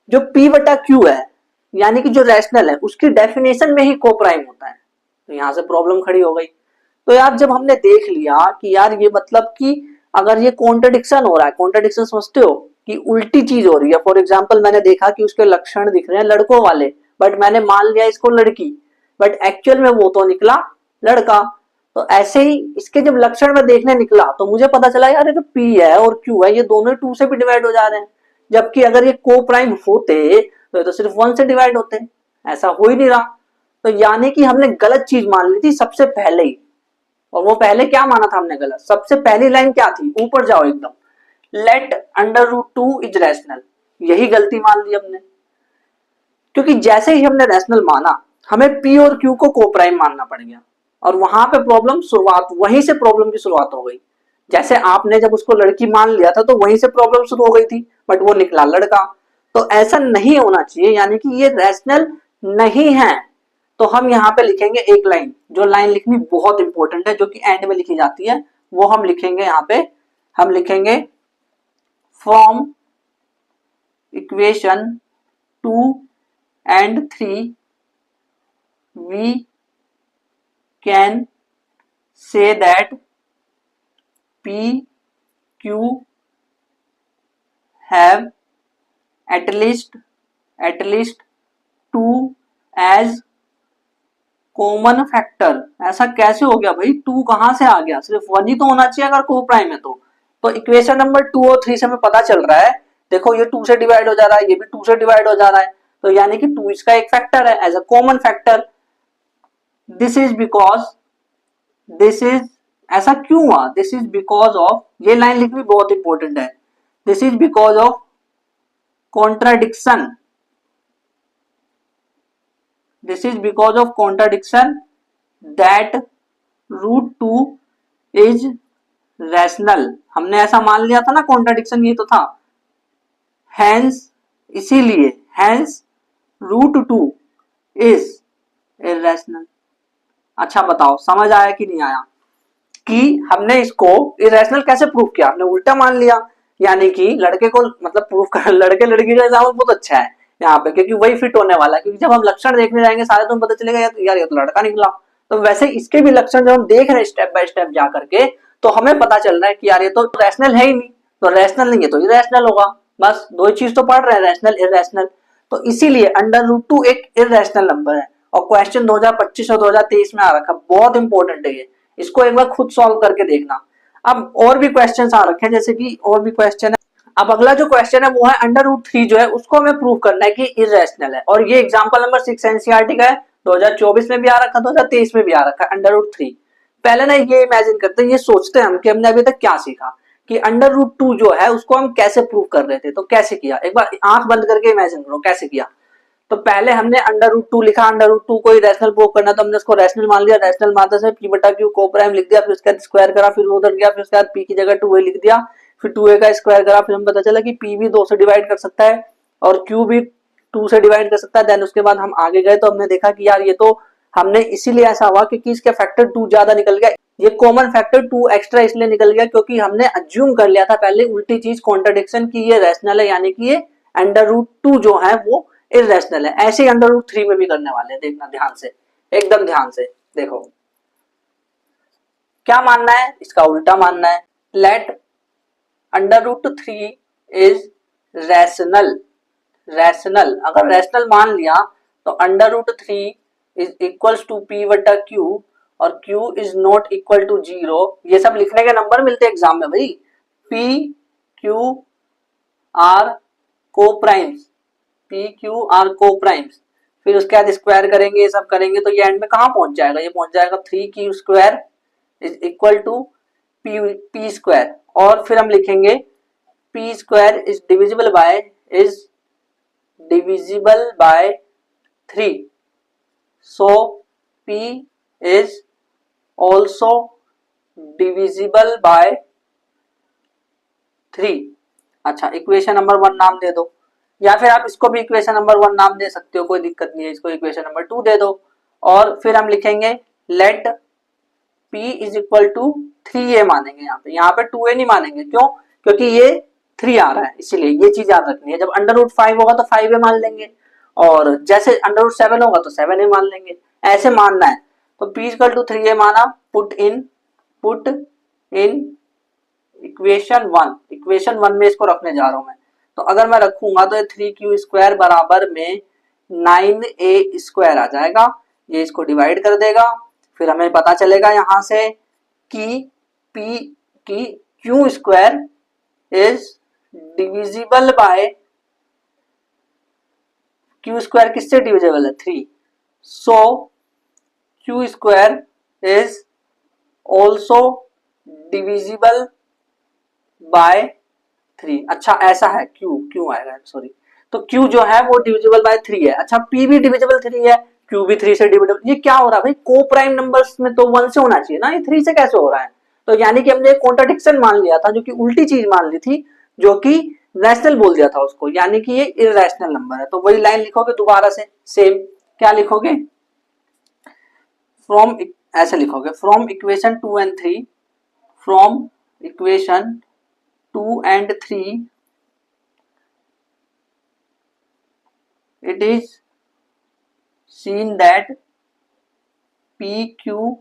जो p बटा q है यानी कि जो रैशनल है उसकी डेफिनेशन में ही को प्राइम होता है, तो यहां से प्रॉब्लम खड़ी हो गई। तो यार जब हमने देख लिया कि यार ये मतलब कि अगर ये कॉन्ट्रडिक्शन हो रहा है, कॉन्ट्रडिक्शन समझते हो कि उल्टी चीज हो रही है। फॉर एग्जांपल मैंने देखा कि उसके लक्षण दिख रहे हैं लड़कों वाले, बट मैंने मान लिया इसको लड़की, बट एक्चुअल में वो तो निकला लड़का। तो ऐसे ही इसके जब लक्षण में देखने निकला तो मुझे पता चला यार ये जो p है और q है ये दोनों 2 से भी डिवाइड हो जा रहे हैं, जबकि अगर ये को प्राइम होते तो ये तो सिर्फ 1 से डिवाइड होते, ऐसा हो ही नहीं रहा। तो यानी कि हमने गलत चीज मान ली थी सबसे पहले ही, और वो पहले क्या माना था हमने गलत। सबसे पहली लाइन क्या थी, ऊपर जाओ एकदम, let under root 2 is rational, यही गलती मान ली हमने, क्योंकि जैसे ही हमने रैशनल माना हमें p और q को को प्राइम मानना पड़ गया, और वहां पे प्रॉब्लम शुरुआत, वहीं से प्रॉब्लम की शुरुआत हो गई। जैसे आपने जब उसको लड़की मान लिया था तो वहीं से प्रॉब्लम शुरू हो गई थी, बट वो निकला लड़का। तो ऐसा नहीं होना चाहिए, यानी कि ये रैशनल नहीं है। तो हम यहाँ पे लिखेंगे एक लाइन, जो लाइन लिखनी बहुत इंपॉर्टेंट है, जो कि एंड में लिखी जाती है, वो हम लिखेंगे यहाँ पे। हम लिखेंगे from equation 2 and 3 we can say that p q have at least 2 as common factor. ऐसा कैसे हो गया भाई, 2 कहां से आ गया, सिर्फ 1 ही तो होना चाहिए अगर को प्राइम है तो इक्वेशन नंबर 2 और 3 से हमें पता चल रहा है, देखो ये 2 से डिवाइड हो जा रहा है, ये भी 2 से डिवाइड हो जा रहा है, तो यानी कि 2 इसका एक फैक्टर है as a common factor. This is because ऐसा क्यों हुआ? दिस इज बिकॉज ऑफ, ये लाइन लिखनी बहुत इंपॉर्टेंट है, this is because of contradiction, this is because of contradiction that root two is rational. हमने ऐसा मान लिया था ना, कॉन्ट्राडिक्शन ये तो था, हैंस इसीलिए, hence root two is irrational. अच्छा बताओ समझ आया कि नहीं आया? कि हमने इसको इरेशनल कैसे प्रूव किया? हमने उल्टा मान लिया, यानी कि लड़के को मतलब प्रूव कर, लड़के लड़की का एग्जाम्पल बहुत अच्छा है यहाँ पे, क्योंकि वही फिट होने वाला है, क्योंकि जब हम लक्षण देखने जाएंगे सारे तो पता चलेगा यार ये तो लड़का निकला। तो वैसे इसके भी लक्षण जब हम देख रहे हैं स्टेप बाय स्टेप जा करके, तो हमें पता चल रहा है कि यार ये तो रैशनल है ही नहीं, तो रैशनल नहीं है तो इरेशनल होगा। बस दो ही चीज तो पढ़ रहे हैं, रैशनल इरेशनल। तो इसीलिए अंडर रूट टू एक इरेशनल नंबर है, और क्वेश्चन 2025 और 2023 में आ रखा, बहुत इंपॉर्टेंट है ये, इसको एक बार खुद सॉल्व करके देखना। अब और भी क्वेश्चन आ रखे हैं, जैसे कि और भी क्वेश्चन है। अब अगला जो क्वेश्चन है वो है अंडर रूट थ्री जो है उसको हमें प्रूव करना है कि इरेशनल है, और ये एग्जांपल नंबर 6 एनसीईआरटी का है, 2024 में भी आ रखा, 2023 में भी आ रखा अंडर रूट थ्री। पहले ना ये इमेजिन करते हैं, ये सोचते हैं हम कि हमने अभी तक क्या सीखा, कि अंडर रूट टू जो है उसको हम कैसे प्रूव कर रहे थे। तो कैसे किया, एक बार आंख बंद करके इमेजिन करो कैसे किया। तो पहले हमने अंडर रूट टू लिखा, अंडर रूट टू को रैशनल प्रूव करना, तो हमने उसको रैशनल मान लिया, रैशनल मानते से पी बटा क्यू को प्राइम लिख दिया, फिर उसके बाद स्क्वायर करा, फिर उधर गया, फिर उसके बाद पी की जगह 2a लिख दिया, फिर 2a का स्क्वायर करा, फिर हमें पता चला कि p भी 2 से डिवाइड कर सकता है और q भी 2 से डिवाइड कर सकता है। देन उसके बाद हम आगे गए तो हमने देखा कि यार ये तो हमने इसीलिए ऐसा हुआ क्योंकि इसका फैक्टर 2 ज्यादा निकल गया, ये कॉमन फैक्टर 2 एक्स्ट्रा इसलिए निकल गया क्योंकि हमने अज्यूम कर लिया था पहले उल्टी चीज कॉन्ट्रडिक्शन की ये रैशनल है, यानी कि ये अंडर रूट टू जो है वो इरेशनल है। ऐसे ही अंडर रूट थ्री में भी करने वाले हैं, देखना ध्यान से, एकदम ध्यान से देखो। क्या मानना है, इसका उल्टा मानना है। Let under root three is rational, rational अगर रैशनल मान लिया तो under root three is equals to p बटा क्यू, और q is not equal to zero. ये सब लिखने के नंबर मिलते हैं एग्जाम में भाई, पी क्यू आर को प्राइम्स, पी क्यू आर को प्राइम्स, फिर उसके बाद स्क्वायर करेंगे, ये सब करेंगे तो ये एंड में कहां पहुंच जाएगा, ये पहुंच जाएगा 3q square is equal to p square, और फिर हम लिखेंगे p square is divisible by 3, so p is also divisible by 3। अच्छा इक्वेशन नंबर 1 नाम दे दो, या फिर आप इसको भी इक्वेशन नंबर 1 नाम दे सकते हो, कोई दिक्कत नहीं है, इसको इक्वेशन नंबर 2 दे दो। और फिर हम लिखेंगे let p is equal to 3a मानेंगे, यहाँ पे 2a नहीं मानेंगे, क्यों? क्योंकि ये 3 आ रहा है, इसीलिए ये चीज याद रखनी है। जब अंडर रूट 5 होगा तो 5a मान लेंगे, और जैसे अंडर रूट 7 होगा तो 7a मान लेंगे, ऐसे मानना है। तो p इक्वल टू 3a माना, पुट इन इक्वेशन वन में इसको रखने जा रहा हूं मैं। तो अगर मैं रखूंगा तो 3q स्क्वायर बराबर में 9a स्क्वायर आ जाएगा, ये इसको डिवाइड कर देगा, फिर हमें पता चलेगा यहां से कि p की q square is divisible bye, q square किससे डिविजिबल है, 3, सो q square is also divisible by 3। अच्छा ऐसा है, क्यू आएगा, सॉरी, तो क्यू जो है वो डिविजिबल बाय 3 है। अच्छा पी भी डिविजिबल 3 है, क्यू भी 3 से डिविजिबल, ये क्या हो रहा है भाई, को प्राइम नंबर्स में तो 1 से होना चाहिए ना, ये 3 से कैसे हो रहा है? तो यानी कि हमने एक कॉन्ट्रडिक्शन मान लिया था, जो कि उल्टी चीज मान ली थी, जो कि रैशनल बोल दिया था उसको, यानी कि ये इररेशनल नंबर है। तो वही लाइन लिखोगे दोबारा से सेम, क्या लिखोगे, फ्रॉम, ऐसे लिखोगे, from equation 2 and 3, from equation 2 and 3 it is seen that PQ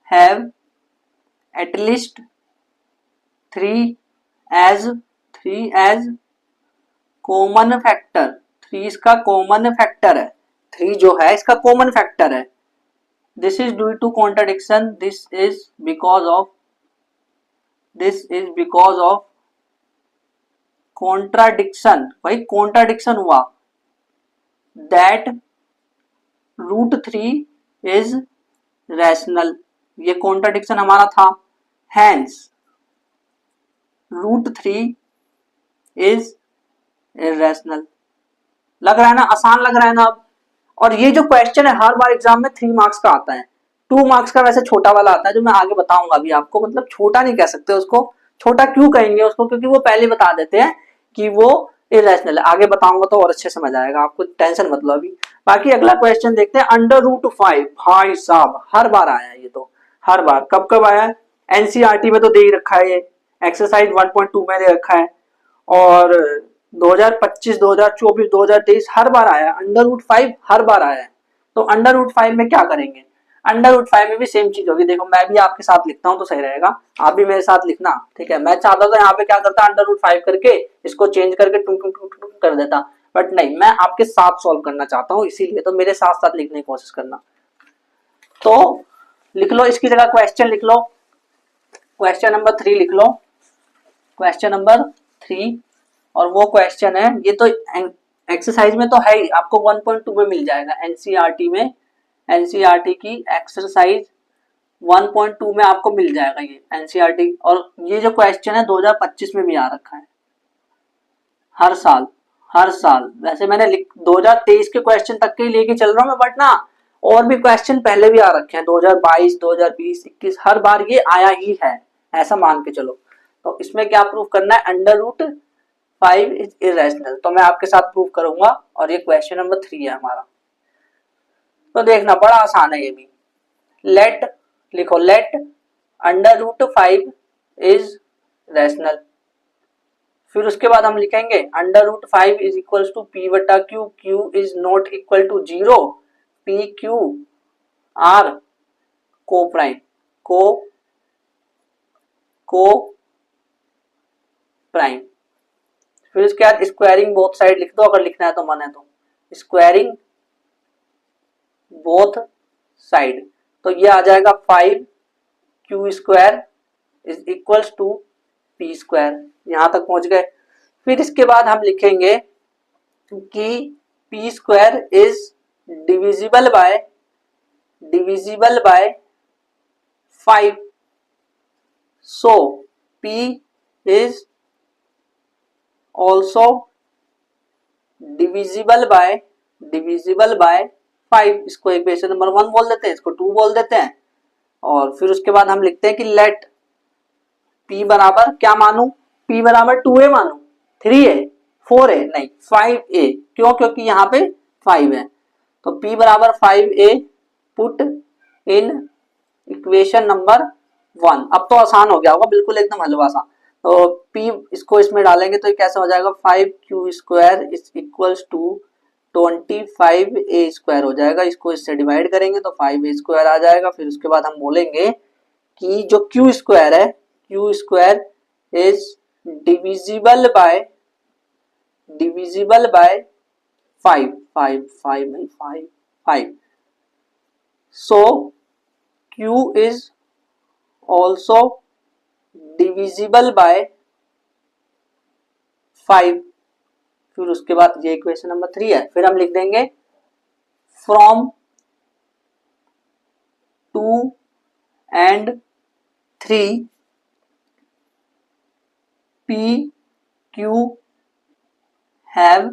have at least 3 as common factor, 3 इसका कॉमन फैक्टर है, 3 जो है इसका कॉमन फैक्टर है। This is due to contradiction, this is because of contradiction, भाई contradiction हुआ, that root 3 is rational, ये contradiction हमारा था। Hence √3 is irrational. लग रहा है ना, आसान लग रहा है ना अब। और ये जो क्वेश्चन है हर बार एग्जाम में 3 मार्क्स का आता है। 2 मार्क्स का वैसे छोटा वाला आता है जो मैं आगे बताऊंगा अभी आपको। मतलब छोटा नहीं कह सकते उसको, छोटा क्यों कहेंगे उसको, क्योंकि वो पहले बता देते हैं कि वो इरेशनल है। आगे बताऊंगा तो और अच्छे समझ आएगा आपको, टेंशन मत लो अभी। बाकी अगला क्वेश्चन देखते हैं। √5 भाई साहब हर बार आया है ये तो, हर बार। कब कब आया है? एनसीईआरटी में तो दे ही रखा है ये, एक्सरसाइज 1.2 में दे रखा है, और 2025, 2024, 2023 हर बार आया है। √5 हर बार आया है। तो √5 में क्या करेंगे? √5 में भी सेम चीज होगी। देखो मैं भी आपके साथ लिखता हूं तो सही रहेगा, आप भी मेरे साथ लिखना, ठीक है। मैं चाहता था यहाँ पे क्या करता, √5 करके इसको चेंज करके टुक टुक टुक टुक कर देता, बट नहीं, मैं आपके साथ सॉल्व करना चाहता हूँ, इसीलिए तो मेरे साथ साथ लिखने की कोशिश करना। तो लिख लो, इसकी जगह क्वेश्चन लिख लो, क्वेश्चन नंबर 3 लिख लो, क्वेश्चन नंबर 3। और वो क्वेश्चन है, ये तो एक्सरसाइज में तो है ही, आपको 1.2 में मिल जाएगा एनसीईआरटी में। एनसीईआरटी की एक्सरसाइज 1.2 में आपको मिल जाएगा ये एनसीईआरटी। और ये जो क्वेश्चन है 2025 में भी आ रखा है, हर साल, हर साल। वैसे मैंने 2023 के क्वेश्चन तक के ही लेके चल रहा हूँ मैं, बट ना और भी क्वेश्चन पहले भी आ रखे हैं, 2022, 2020, 21, हर बार ये आया ही है, ऐसा मान के चलो। तो इसमें क्या प्रूफ करना है? √5 इज इरेशनल। तो मैं आपके साथ प्रूफ करूंगा, और ये क्वेश्चन नंबर 3 है हमारा। तो देखना, बड़ा आसान है ये भी। लेट लिखो, लेट √5 इज रैशनल। फिर उसके बाद हम लिखेंगे √5 इज इक्वल टू P बटा Q, Q is not equal to 0, P Q R coprime, coprime. फिर उसके बाद स्क्वायरिंग बोथ साइड लिख दो, अगर लिखना है तो मन है तो, स्क्वायरिंग बोथ साइड। तो ये आ जाएगा 5Q² is equals to P²। यहां तक पहुंच गए। फिर इसके बाद हम लिखेंगे कि P² is divisible by 5, so P is also divisible by 5। इसको इक्वेशन नंबर 1 बोल देते हैं, इसको 2 बोल देते हैं। और फिर उसके बाद हम लिखते हैं कि लेट P बराबर क्या मानू, P बराबर 2a मानू, 3a, 4a, नहीं 5a। क्यों? क्योंकि यहाँ पे 5 है। तो P बराबर 5a put in equation number 1। अब तो आसान हो गया होगा, बिल्कुल एकदम हलवा सा। तो P इसको इसमें डालेंगे तो ये कैसे हो जाएगा, 5Q² is equals to 25a² हो जाएगा। इसको इससे डिवाइड करेंगे तो 5a² आ जाएगा। फिर उसके बाद हम बोलेंगे कि जो Q² है, Q² is divisible by 5। So Q is also divisible by 5। फिर उसके बाद ये इक्वेशन नंबर 3 है। फिर हम लिख देंगे from 2 and 3 P Q have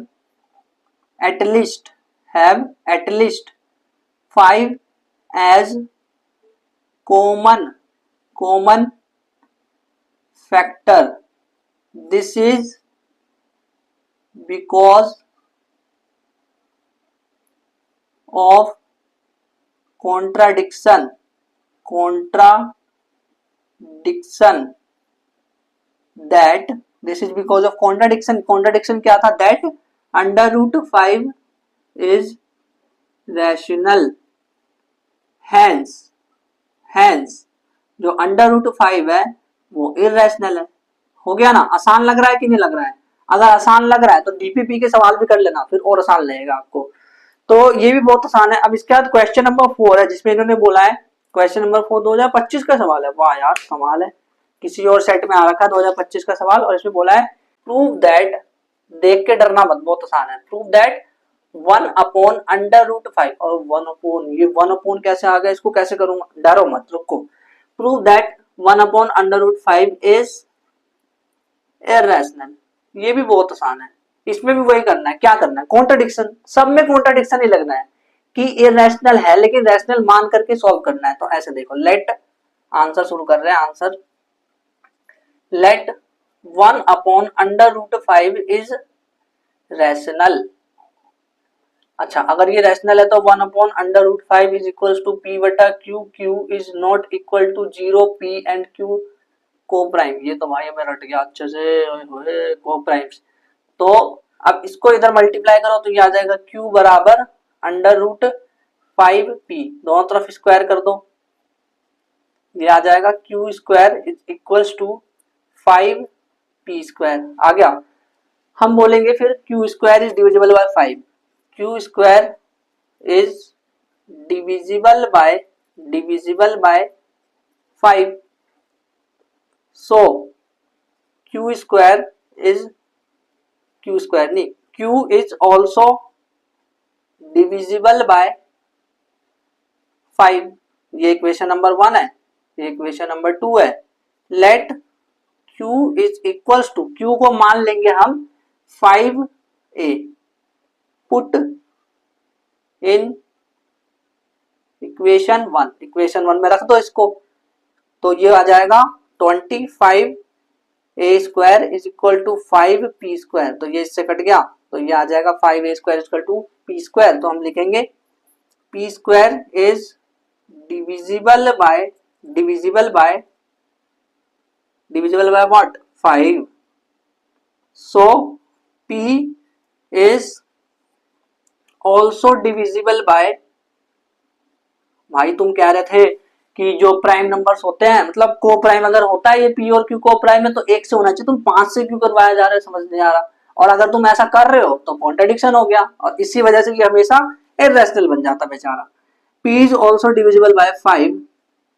at least 5 as common factor. This is because of contradiction that, this is because of contradiction क्या था, that √5 is rational, hence जो √5 है वो इरेशनल है। हो गया ना? आसान लग रहा है कि नहीं लग रहा है? अगर आसान लग रहा है तो डीपीपी के सवाल भी कर लेना, फिर और आसान लगेगा आपको। तो ये भी बहुत आसान है। अब इसके बाद क्वेश्चन नंबर 4 है, जिसमें इन्होंने बोला है, क्वेश्चन नंबर 4 2025 का सवाल है। वाह यार कमाल है, किसी और सेट में आ रखा है 2025 का सवाल। और इसमें बोला है प्रूव दैट, देख के डरना मत, बहुत आसान है। प्रूव दैट 1/√5, और 1/, ये 1/ कैसे आ गया, इसको कैसे करूंगा, डरो मत, रुको। Prove that 1/√5 is irrational. ये भी बहुत आसान है, इसमें भी वही करना है। क्या करना है? कॉन्ट्रडिक्शन, सब में कॉन्ट्रडिक्शन ही लगना है कि इररेशनल है लेकिन रैशनल मान करके सॉल्व करना है। तो ऐसे देखो, लेट आंसर शुरू कर रहे हैं। Answer let 1/√5 is rational. अच्छा, अगर ये रैशनल है तो 1/√5 इज इक्वल टू P बटा Q, Q is not equal to 0, P and Q coprime. ये तो भाई हमें रट गया अच्छे से, को प्राइम्स। तो अब इसको इधर मल्टीप्लाई करो तो ये आ जाएगा Q बराबर √5P, दोनों तरफ स्क्वायर कर दो, ये आ जाएगा Q square is equal to 5P square. आ गया। हम बोलेंगे फिर Q square is divisible by 5, Q square is divisible by 5, so Q square is Q square नहीं, Q is also divisible by 5। ये इक्वेशन नंबर 1 है, ये इक्वेशन नंबर 2 है। Let Q is equals to, Q को मान लेंगे हम 5A, put in equation 1, equation 1 में रख दो इसको, तो ये आ जाएगा 25A square is equal to 5P square. तो ये इससे कट गया, तो ये आ जाएगा 5A square is equal to P square. तो हम लिखेंगे P square is divisible by what? 5। So P is also divisible by, भाई तुम कह रहे थे कि जो प्राइम नंबर्स होते हैं, मतलब को प्राइम अगर होता है ये P और Q को प्राइम है तो 1 से होना चाहिए, तुम 5 से क्यों करवाया जा रहा है, समझ नहीं आ रहा। और अगर तुम ऐसा कर रहे हो तो कॉन्ट्रडिक्शन हो गया, और इसी वजह से ये हमेशा इररेशनल बन जाता बेचारा। P is also divisible by 5,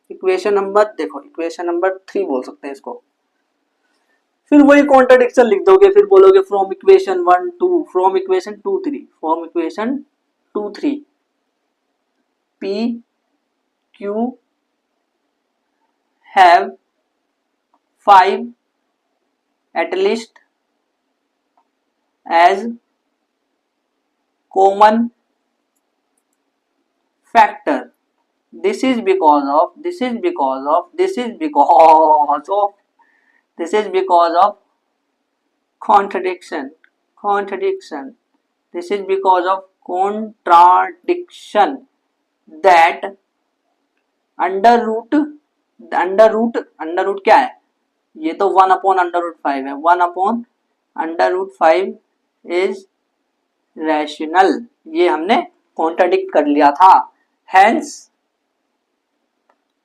equation number देखो, इक्वेशन नंबर 3 बोल सकते हैं इसको। फिर वही कॉन्ट्रडिक्शन लिख दोगे, फिर बोलोगे from equation 1 2, from equation 2 3, from equation 2 3 P Q have 5 at least as common factor. This is because of contradiction. This is because of contradiction that under root क्या है? ये तो 1/√5 है, 1/√5 इज रैशनल। ये हमने कॉन्ट्रडिक्ट कर लिया था, हेंस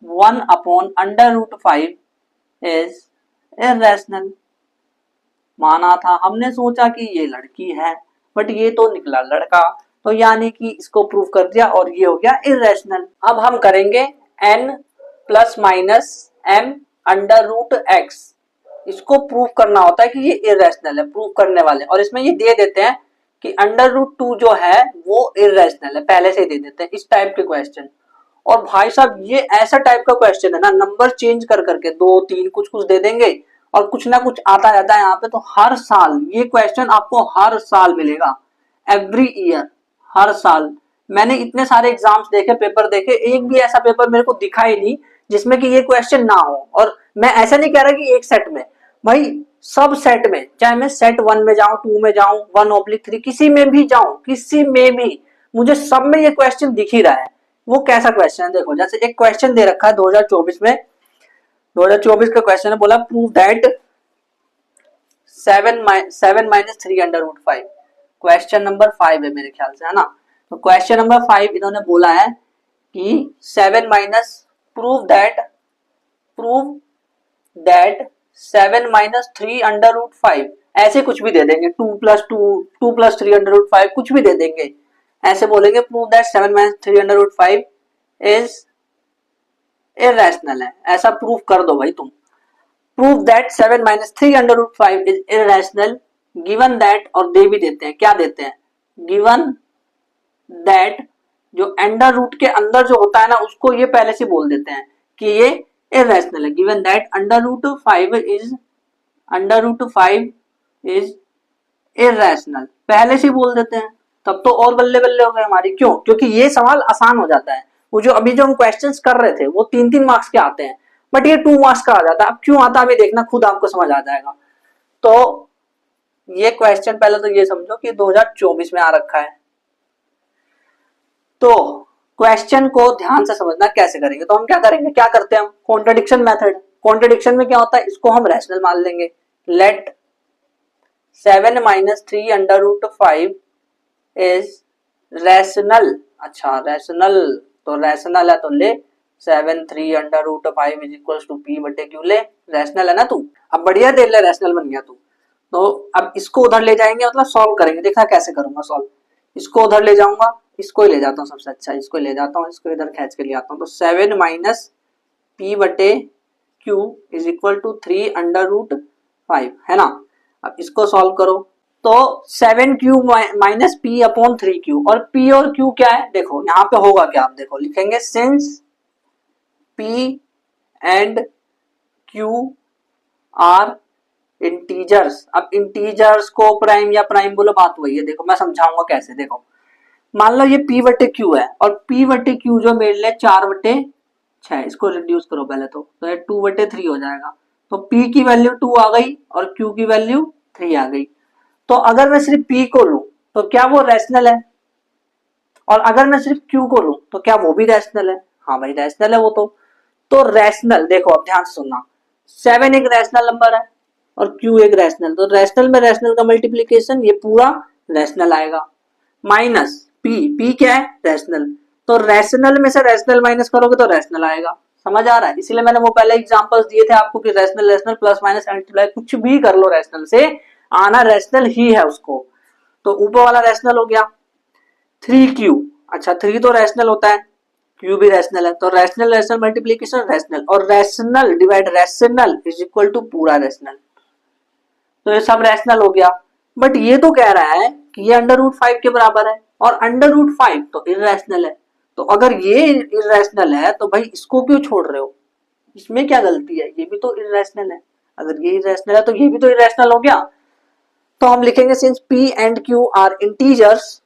1/√5 इज इररेशनल। माना था, हमने सोचा कि ये लड़की है बट ये तो निकला लड़का, तो यानी कि इसको प्रूव कर दिया और ये हो गया इररेशनल। अब हम करेंगे n plus minus m √x, इसको प्रूव करना होता है कि ये इररेशनल है, प्रूव करने वाले। और इसमें ये दे देते हैं कि √2 जो है वो इररेशनल है, पहले से ही दे देते हैं इस टाइप के क्वेश्चन। और भाई साहब ये ऐसा टाइप का क्वेश्चन है ना, नंबर चेंज कर करके 2 3 कुछ कुछ दे देंगे और कुछ ना कुछ आता रहता है यहाँ पे। तो हर साल ये क्वेश्चन आपको हर साल मिलेगा, एवरी ईयर, हर साल। मैंने इतने सारे एग्जाम्स देखे, पेपर देखे, एक भी ऐसा पेपर मेरे को दिखा ही नहीं जिसमें कि ये क्वेश्चन ना हो। और मैं ऐसा नहीं कह रहा कि एक सेट में, भाई सब सेट में, चाहे मैं सेट 1 में जाऊं, 2 में जाऊं, 1/3, किसी में भी जाऊं, किसी में भी, मुझे सब में ये क्वेश्चन दिख ही रहा है। वो कैसा क्वेश्चन है देखो, जैसे एक क्वेश्चन दे रखा है 2024 में, 2024 का क्वेश्चन है, बोला प्रूव दैट 7 - 3/5। क्वेश्चन नंबर 5 है मेरे ख्याल से, है ना। तो क्वेश्चन नंबर 5 इन्होंने बोला है कि 7 माइनस प्रूव दैट 7 - 3/5, ऐसे कुछ भी दे देंगे, 2 + 2, 2 + 3/5, कुछ भी दे देंगे। ऐसे बोलेंगे प्रूव दैट 7 - 3/5 इज इररेशनल है, ऐसा प्रूव कर दो भाई तुम। Prove that 7 - 3/5 is irrational given that, और दे भी देते हैं, क्या देते हैं, गिवन दैट जो अंडर रूट के अंदर जो होता है ना, उसको ये पहले से बोल देते हैं कि ये इरेशनल है। Given that under root 5 is irrational, पहले से बोल देते हैं, तब तो और बल्ले बल्ले हो गए हमारी। क्यों? क्योंकि ये सवाल आसान हो जाता है। वो जो अभी जो हम क्वेश्चंस कर रहे थे वो 3-3 मार्क्स के आते हैं, बट ये 2 मार्क्स का आ जाता है। अब क्यों आता है अभी देखना, खुद आपको समझ आ जाएगा। तो ये क्वेश्चन पहले तो ये समझो कि 2024 में आ रखा है। तो क्वेश्चन को ध्यान से समझना कैसे करेंगे। तो हम क्या करेंगे, क्या करते हैं हम, कॉन्ट्रडिक्शन मेथड। कॉन्ट्रडिक्शन में क्या होता है, इसको हम रैशनल मान लेंगे। Let 7 - 3 under root 5 is rational. अच्छा रैशनल, तो रैशनल है तो ले 7 3 under root 5 is equal to p बटे क्यू। ले रैशनल है ना तू, अब बढ़िया दे ले, रैशनल बन गया तू। तो अब इसको उधर ले जाएंगे, मतलब सॉल्व करेंगे। देखा कैसे करूंगा सॉल्व, इसको उधर ले जाऊंगा, इसको ही ले जाता हूँ सबसे अच्छा, इसको ले जाता हूँ, इसको इधर खींच के ले आता हूँ। तो 7 माइनस पी बटे q is equal to 3 under root 5 है ना। अब इसको सॉल्व करो, तो 7q minus P upon 3q, और p और q क्या है देखो, यहाँ पे होगा क्या, आप देखो लिखेंगे since p and q are integers. अब इंटीजर्स को प्राइम या प्राइम बोलो, बात वही है। देखो मैं समझाऊंगा कैसे। देखो मान लो ये p बटे q है, और p बटे q जो मेरे लिए 4/6, इसको रिड्यूस करो पहले तो ये 2/3 हो जाएगा। तो p की वैल्यू 2 आ गई और q की वैल्यू 3 आ गई। तो अगर मैं सिर्फ p को लूं तो क्या वो रैशनल है, और अगर मैं सिर्फ q को लूं तो क्या वो भी रैशनल है। हाँ भाई रैशनल है वो तो रैशनल, देखो अब ध्यान से सुनना, 7 एक रैशनल नंबर है और q एक रैशनल, तो रैशनल में रैशनल का मल्टीप्लीकेशन ये पूरा रैशनल आएगा। माइनस p क्या है, रैशनल, तो रैशनल में से रैशनल माइनस करोगे तो रैशनल आएगा। समझ आ रहा है, इसीलिए मैंने वो पहले एग्जांपल्स दिए थे आपको कि rational rational plus minus multiply कुछ भी कर लो, रैशनल से आना रैशनल ही है उसको। तो ऊपर वाला रैशनल हो गया। 3q, अच्छा 3 तो रैशनल होता है, q भी रैशनल है, तो रैशनल रैशनल मल्टीप्लीकेशन रैशनल, और rational divide rational is equal to पूरा रैशनल। तो ये सब रैशनल हो गया। बट ये तो कह रहा है कि ये अंडर रूट 5 के बराबर है, और अंडर रूट 5 तो इररेशनल है। तो अगर ये इररेशनल है तो भाई इसको क्यों छोड़ रहे हो, इसमें क्या गलती है, ये भी तो इररेशनल है। अगर ये इररेशनल है तो ये भी तो इररेशनल हो गया। तो हम लिखेंगे since p and q are integers,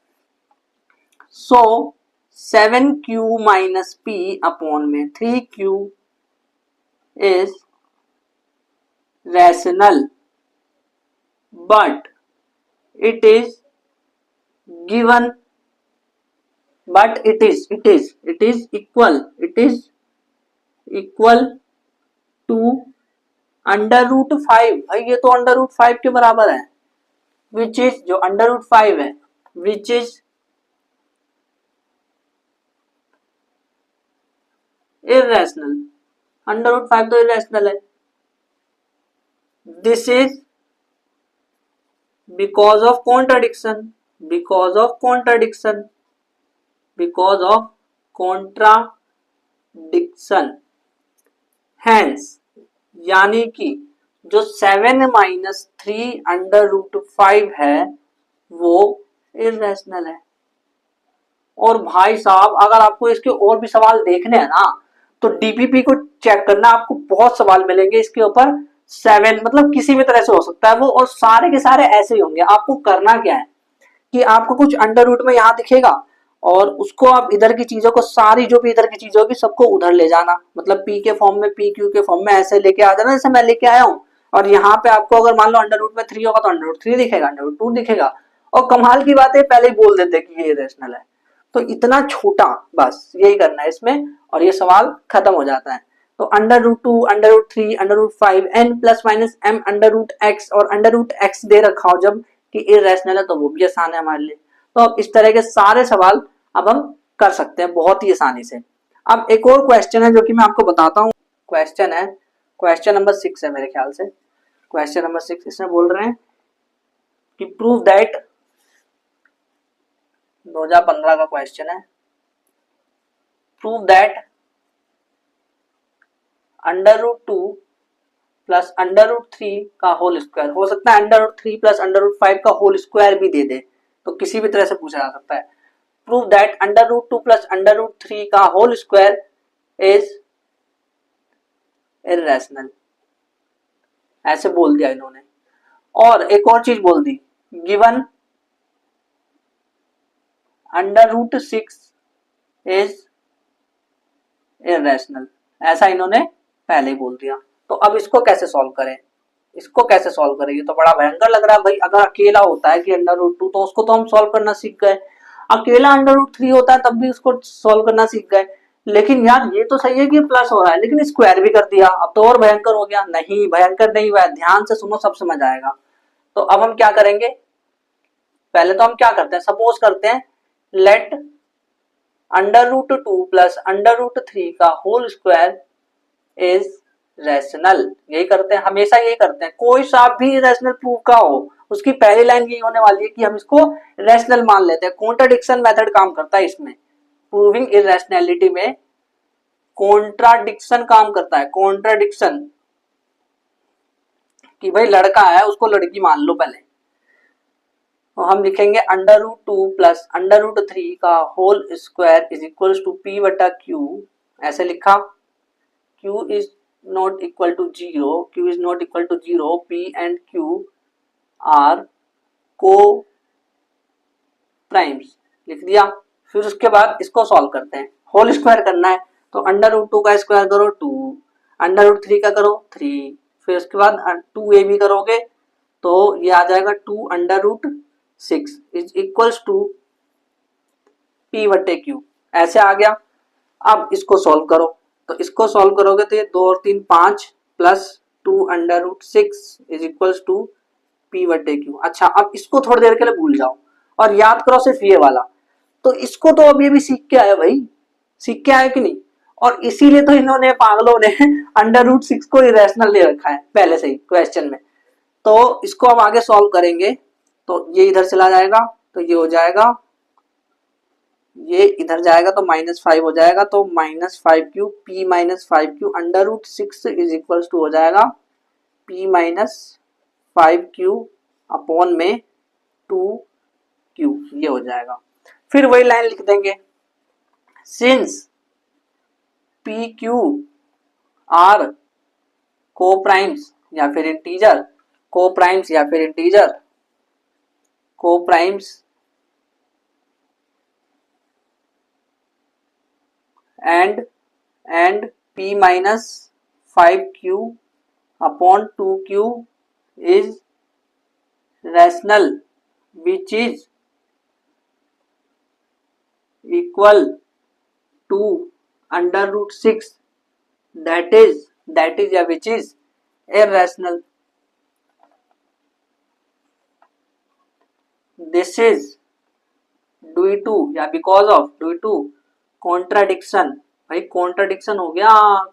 so 7q minus p upon में 3q is rational, but it is given, but it is equal to under root 5। भाई ये तो अंडर रूट 5 के बराबर है, विच इज जो अंडर रूट 5 है which is irrational. Under root 5 तो इररेशनल है। This is because of contradiction, because of contradiction, because of contradiction. Hence यानी कि जो 7 माइनस 3 अंडर रूट 5 है वो इररेशनल है। और भाई साहब अगर आपको इसके और भी सवाल देखने हैं ना तो डीपीपी को चेक करना, आपको बहुत सवाल मिलेंगे इसके ऊपर। 7 मतलब किसी भी तरह से हो सकता है वो, और सारे के सारे ऐसे ही होंगे। आपको करना क्या है कि आपको कुछ अंडर रूट में यहाँ दिखेगा, और उसको आप इधर की चीजों को, सारी जो भी इधर की चीजों की सबको उधर ले जाना, मतलब पी के फॉर्म में, पी क्यू के फॉर्म में ऐसे लेके आ जाना जैसे मैं लेके आया हूँ। और यहाँ पे आपको अगर मान लो अंडर रूट में 3 होगा तो अंडर रूट 3 दिखेगा, अंडर रूट 2 दिखेगा। और कमाल की बात है पहले ही बोल देते कि ये इरेशनल है। तो इतना छोटा, बस यही करना है इसमें और ये सवाल खत्म हो जाता है। तो under root 2, under root 3, under root 5, n plus minus m under root x, और अंडर रूट एक्स दे रखा हो जब कि इरेशनल है तो वो भी आसान है हमारे लिए। तो अब इस तरह के सारे सवाल अब हम कर सकते हैं बहुत ही आसानी से। अब एक और क्वेश्चन है जो कि मैं आपको बताता हूँ। क्वेश्चन है, क्वेश्चन नंबर 6 है मेरे ख्याल से। क्वेश्चन नंबर 6 इसमें बोल रहे हैं कि प्रूव दैट, 2015 का क्वेश्चन है, prove that under root 2 plus under root 3 का होल स्क्वायर, हो सकता है under root 3 plus under root 5 का होल स्क्वायर भी दे दे, तो किसी भी तरह से पूछा जा सकता है। Prove that under root 2 plus under root 3 का होल स्क्वायर इज इर्रेशनल, ऐसे बोल दिया इन्होंने। और एक और चीज बोल दी, गिवन √6 इज इर्रेशनल, ऐसा इन्होंने पहले ही बोल दिया। तो अब इसको कैसे सॉल्व करें, इसको कैसे सॉल्व करें, ये तो बड़ा भयंकर लग रहा है भाई। अगर अकेला होता है कि √2 तो उसको तो हम सॉल्व करना सीख गए, अकेला √3 होता है तब भी उसको सॉल्व करना सीख गए। लेकिन यार ये तो सही है कि प्लस हो रहा है, लेकिन स्क्वायर भी कर दिया, अब तो और भयंकर हो गया। नहीं, भयंकर नहीं हुआ है, ध्यान से सुनो, सब समझ आएगा। तो अब हम क्या करेंगे, पहले तो हम क्या करते हैं, सपोज करते हैं लेट √2 प्लस √3 का होल स्क्वायर इज रैशनल। यही करते हैं, हमेशा यही करते हैं, कोई सा भी रैशनल प्रूव का हो उसकी पहली लाइन यही होने वाली है कि हम इसको रैशनल मान लेते हैं। कॉन्ट्राडिक्शन मेथड काम करता है इसमें, प्रूविंग इररेशनैलिटी में कॉन्ट्राडिक्शन काम करता है। कॉन्ट्राडिक्शन कि भाई लड़का है उसको लड़की मान लो पहले, तो हम लिखेंगे √2 प्लस √3 का whole square is equal to P बटा Q, ऐसे लिखा। Q is not equal to 0, Q is not equal to 0, P and Q are coprimes, लिख दिया। फिर उसके बाद इसको सॉल्व करते हैं, होल स्क्वायर करना है तो √2 का स्क्वायर करो 2, √3 का करो 3, फिर उसके बाद 2a भी करोगे तो ये आ जाएगा 2√6 इज इक्वल्स टू P बटे Q, ऐसे आ गया। अब इसको सॉल्व करो, तो इसको सॉल्व करोगे तो ये 2 और 3 5 plus 2√6 is equals to P बटे Q। अच्छा, अब इसको थोड़ी देर के लिए भूल जाओ और याद करो सिर्फ ये वाला। तो इसको तो अब ये भी सीख के आया भाई, सीख के आया कि नहीं। और इसीलिए तो इन्होंने पागलों ने √6 को इरेशनल ले रखा है पहले से ही क्वेश्चन में। तो इसको अब आगे सॉल्व करेंगे तो ये इधर चला जाएगा, तो ये हो जाएगा, ये इधर जाएगा तो -5 हो जाएगा, तो -5Q P -5Q √6 is equal to हो जाएगा P -5Q अपॉन में 2Q, ये हो जाएगा। फिर वही लाइन लिख देंगे, since PQ are coprimes या फिर इंटीजर, को प्राइम्स या फिर integer, coprimes and P -5Q upon 2Q is rational which is equal to √6 that is या which is irrational. This is due to या because of due to contradiction, भाई contradiction हो गया,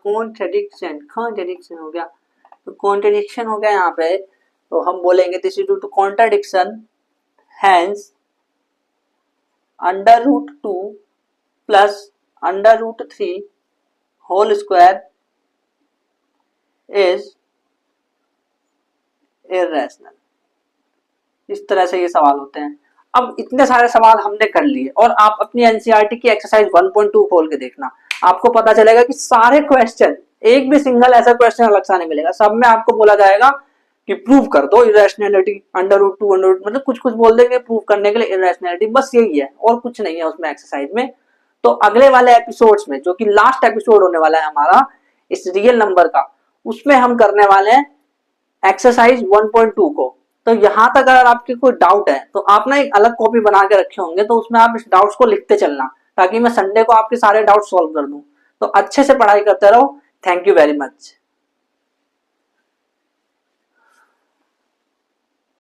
contradiction हो गया, तो contradiction हो गया यहाँ पे, तो हम बोलेंगे this is due to contradiction, hence √2 plus √3 whole square is irrational। इस तरह से ये सवाल होते हैं। अब इतने सारे सवाल हमने कर लिए और आप अपनी एनसीईआरटी की एक्सरसाइज 1.2 खोल के देखना, आपको पता चलेगा कि सारे क्वेश्चन, एक भी सिंगल ऐसा क्वेश्चन अलग सा नहीं मिलेगा, सब में आपको बोला जाएगा कि प्रूव कर दो इरेशनैलिटी, √2 मतलब कुछ कुछ बोल देंगे प्रूव करने के लिए इरेशनैलिटी, बस यही है और कुछ नहीं है उसमें एक्सरसाइज में। तो अगले वाले एपिसोड्स में, जो कि लास्ट एपिसोड होने वाला है हमारा इस रियल नंबर का, उसमें हम करने वाले हैं एक्सरसाइज 1.2 को। तो यहाँ तक अगर आपके कोई डाउट है तो आप ना एक अलग कॉपी बना के रखे होंगे, तो उसमें आप इस डाउट्स को लिखते चलना, ताकि मैं संडे को आपके सारे डाउट सॉल्व कर दूं। तो अच्छे से पढ़ाई करते रहो। Thank you very much.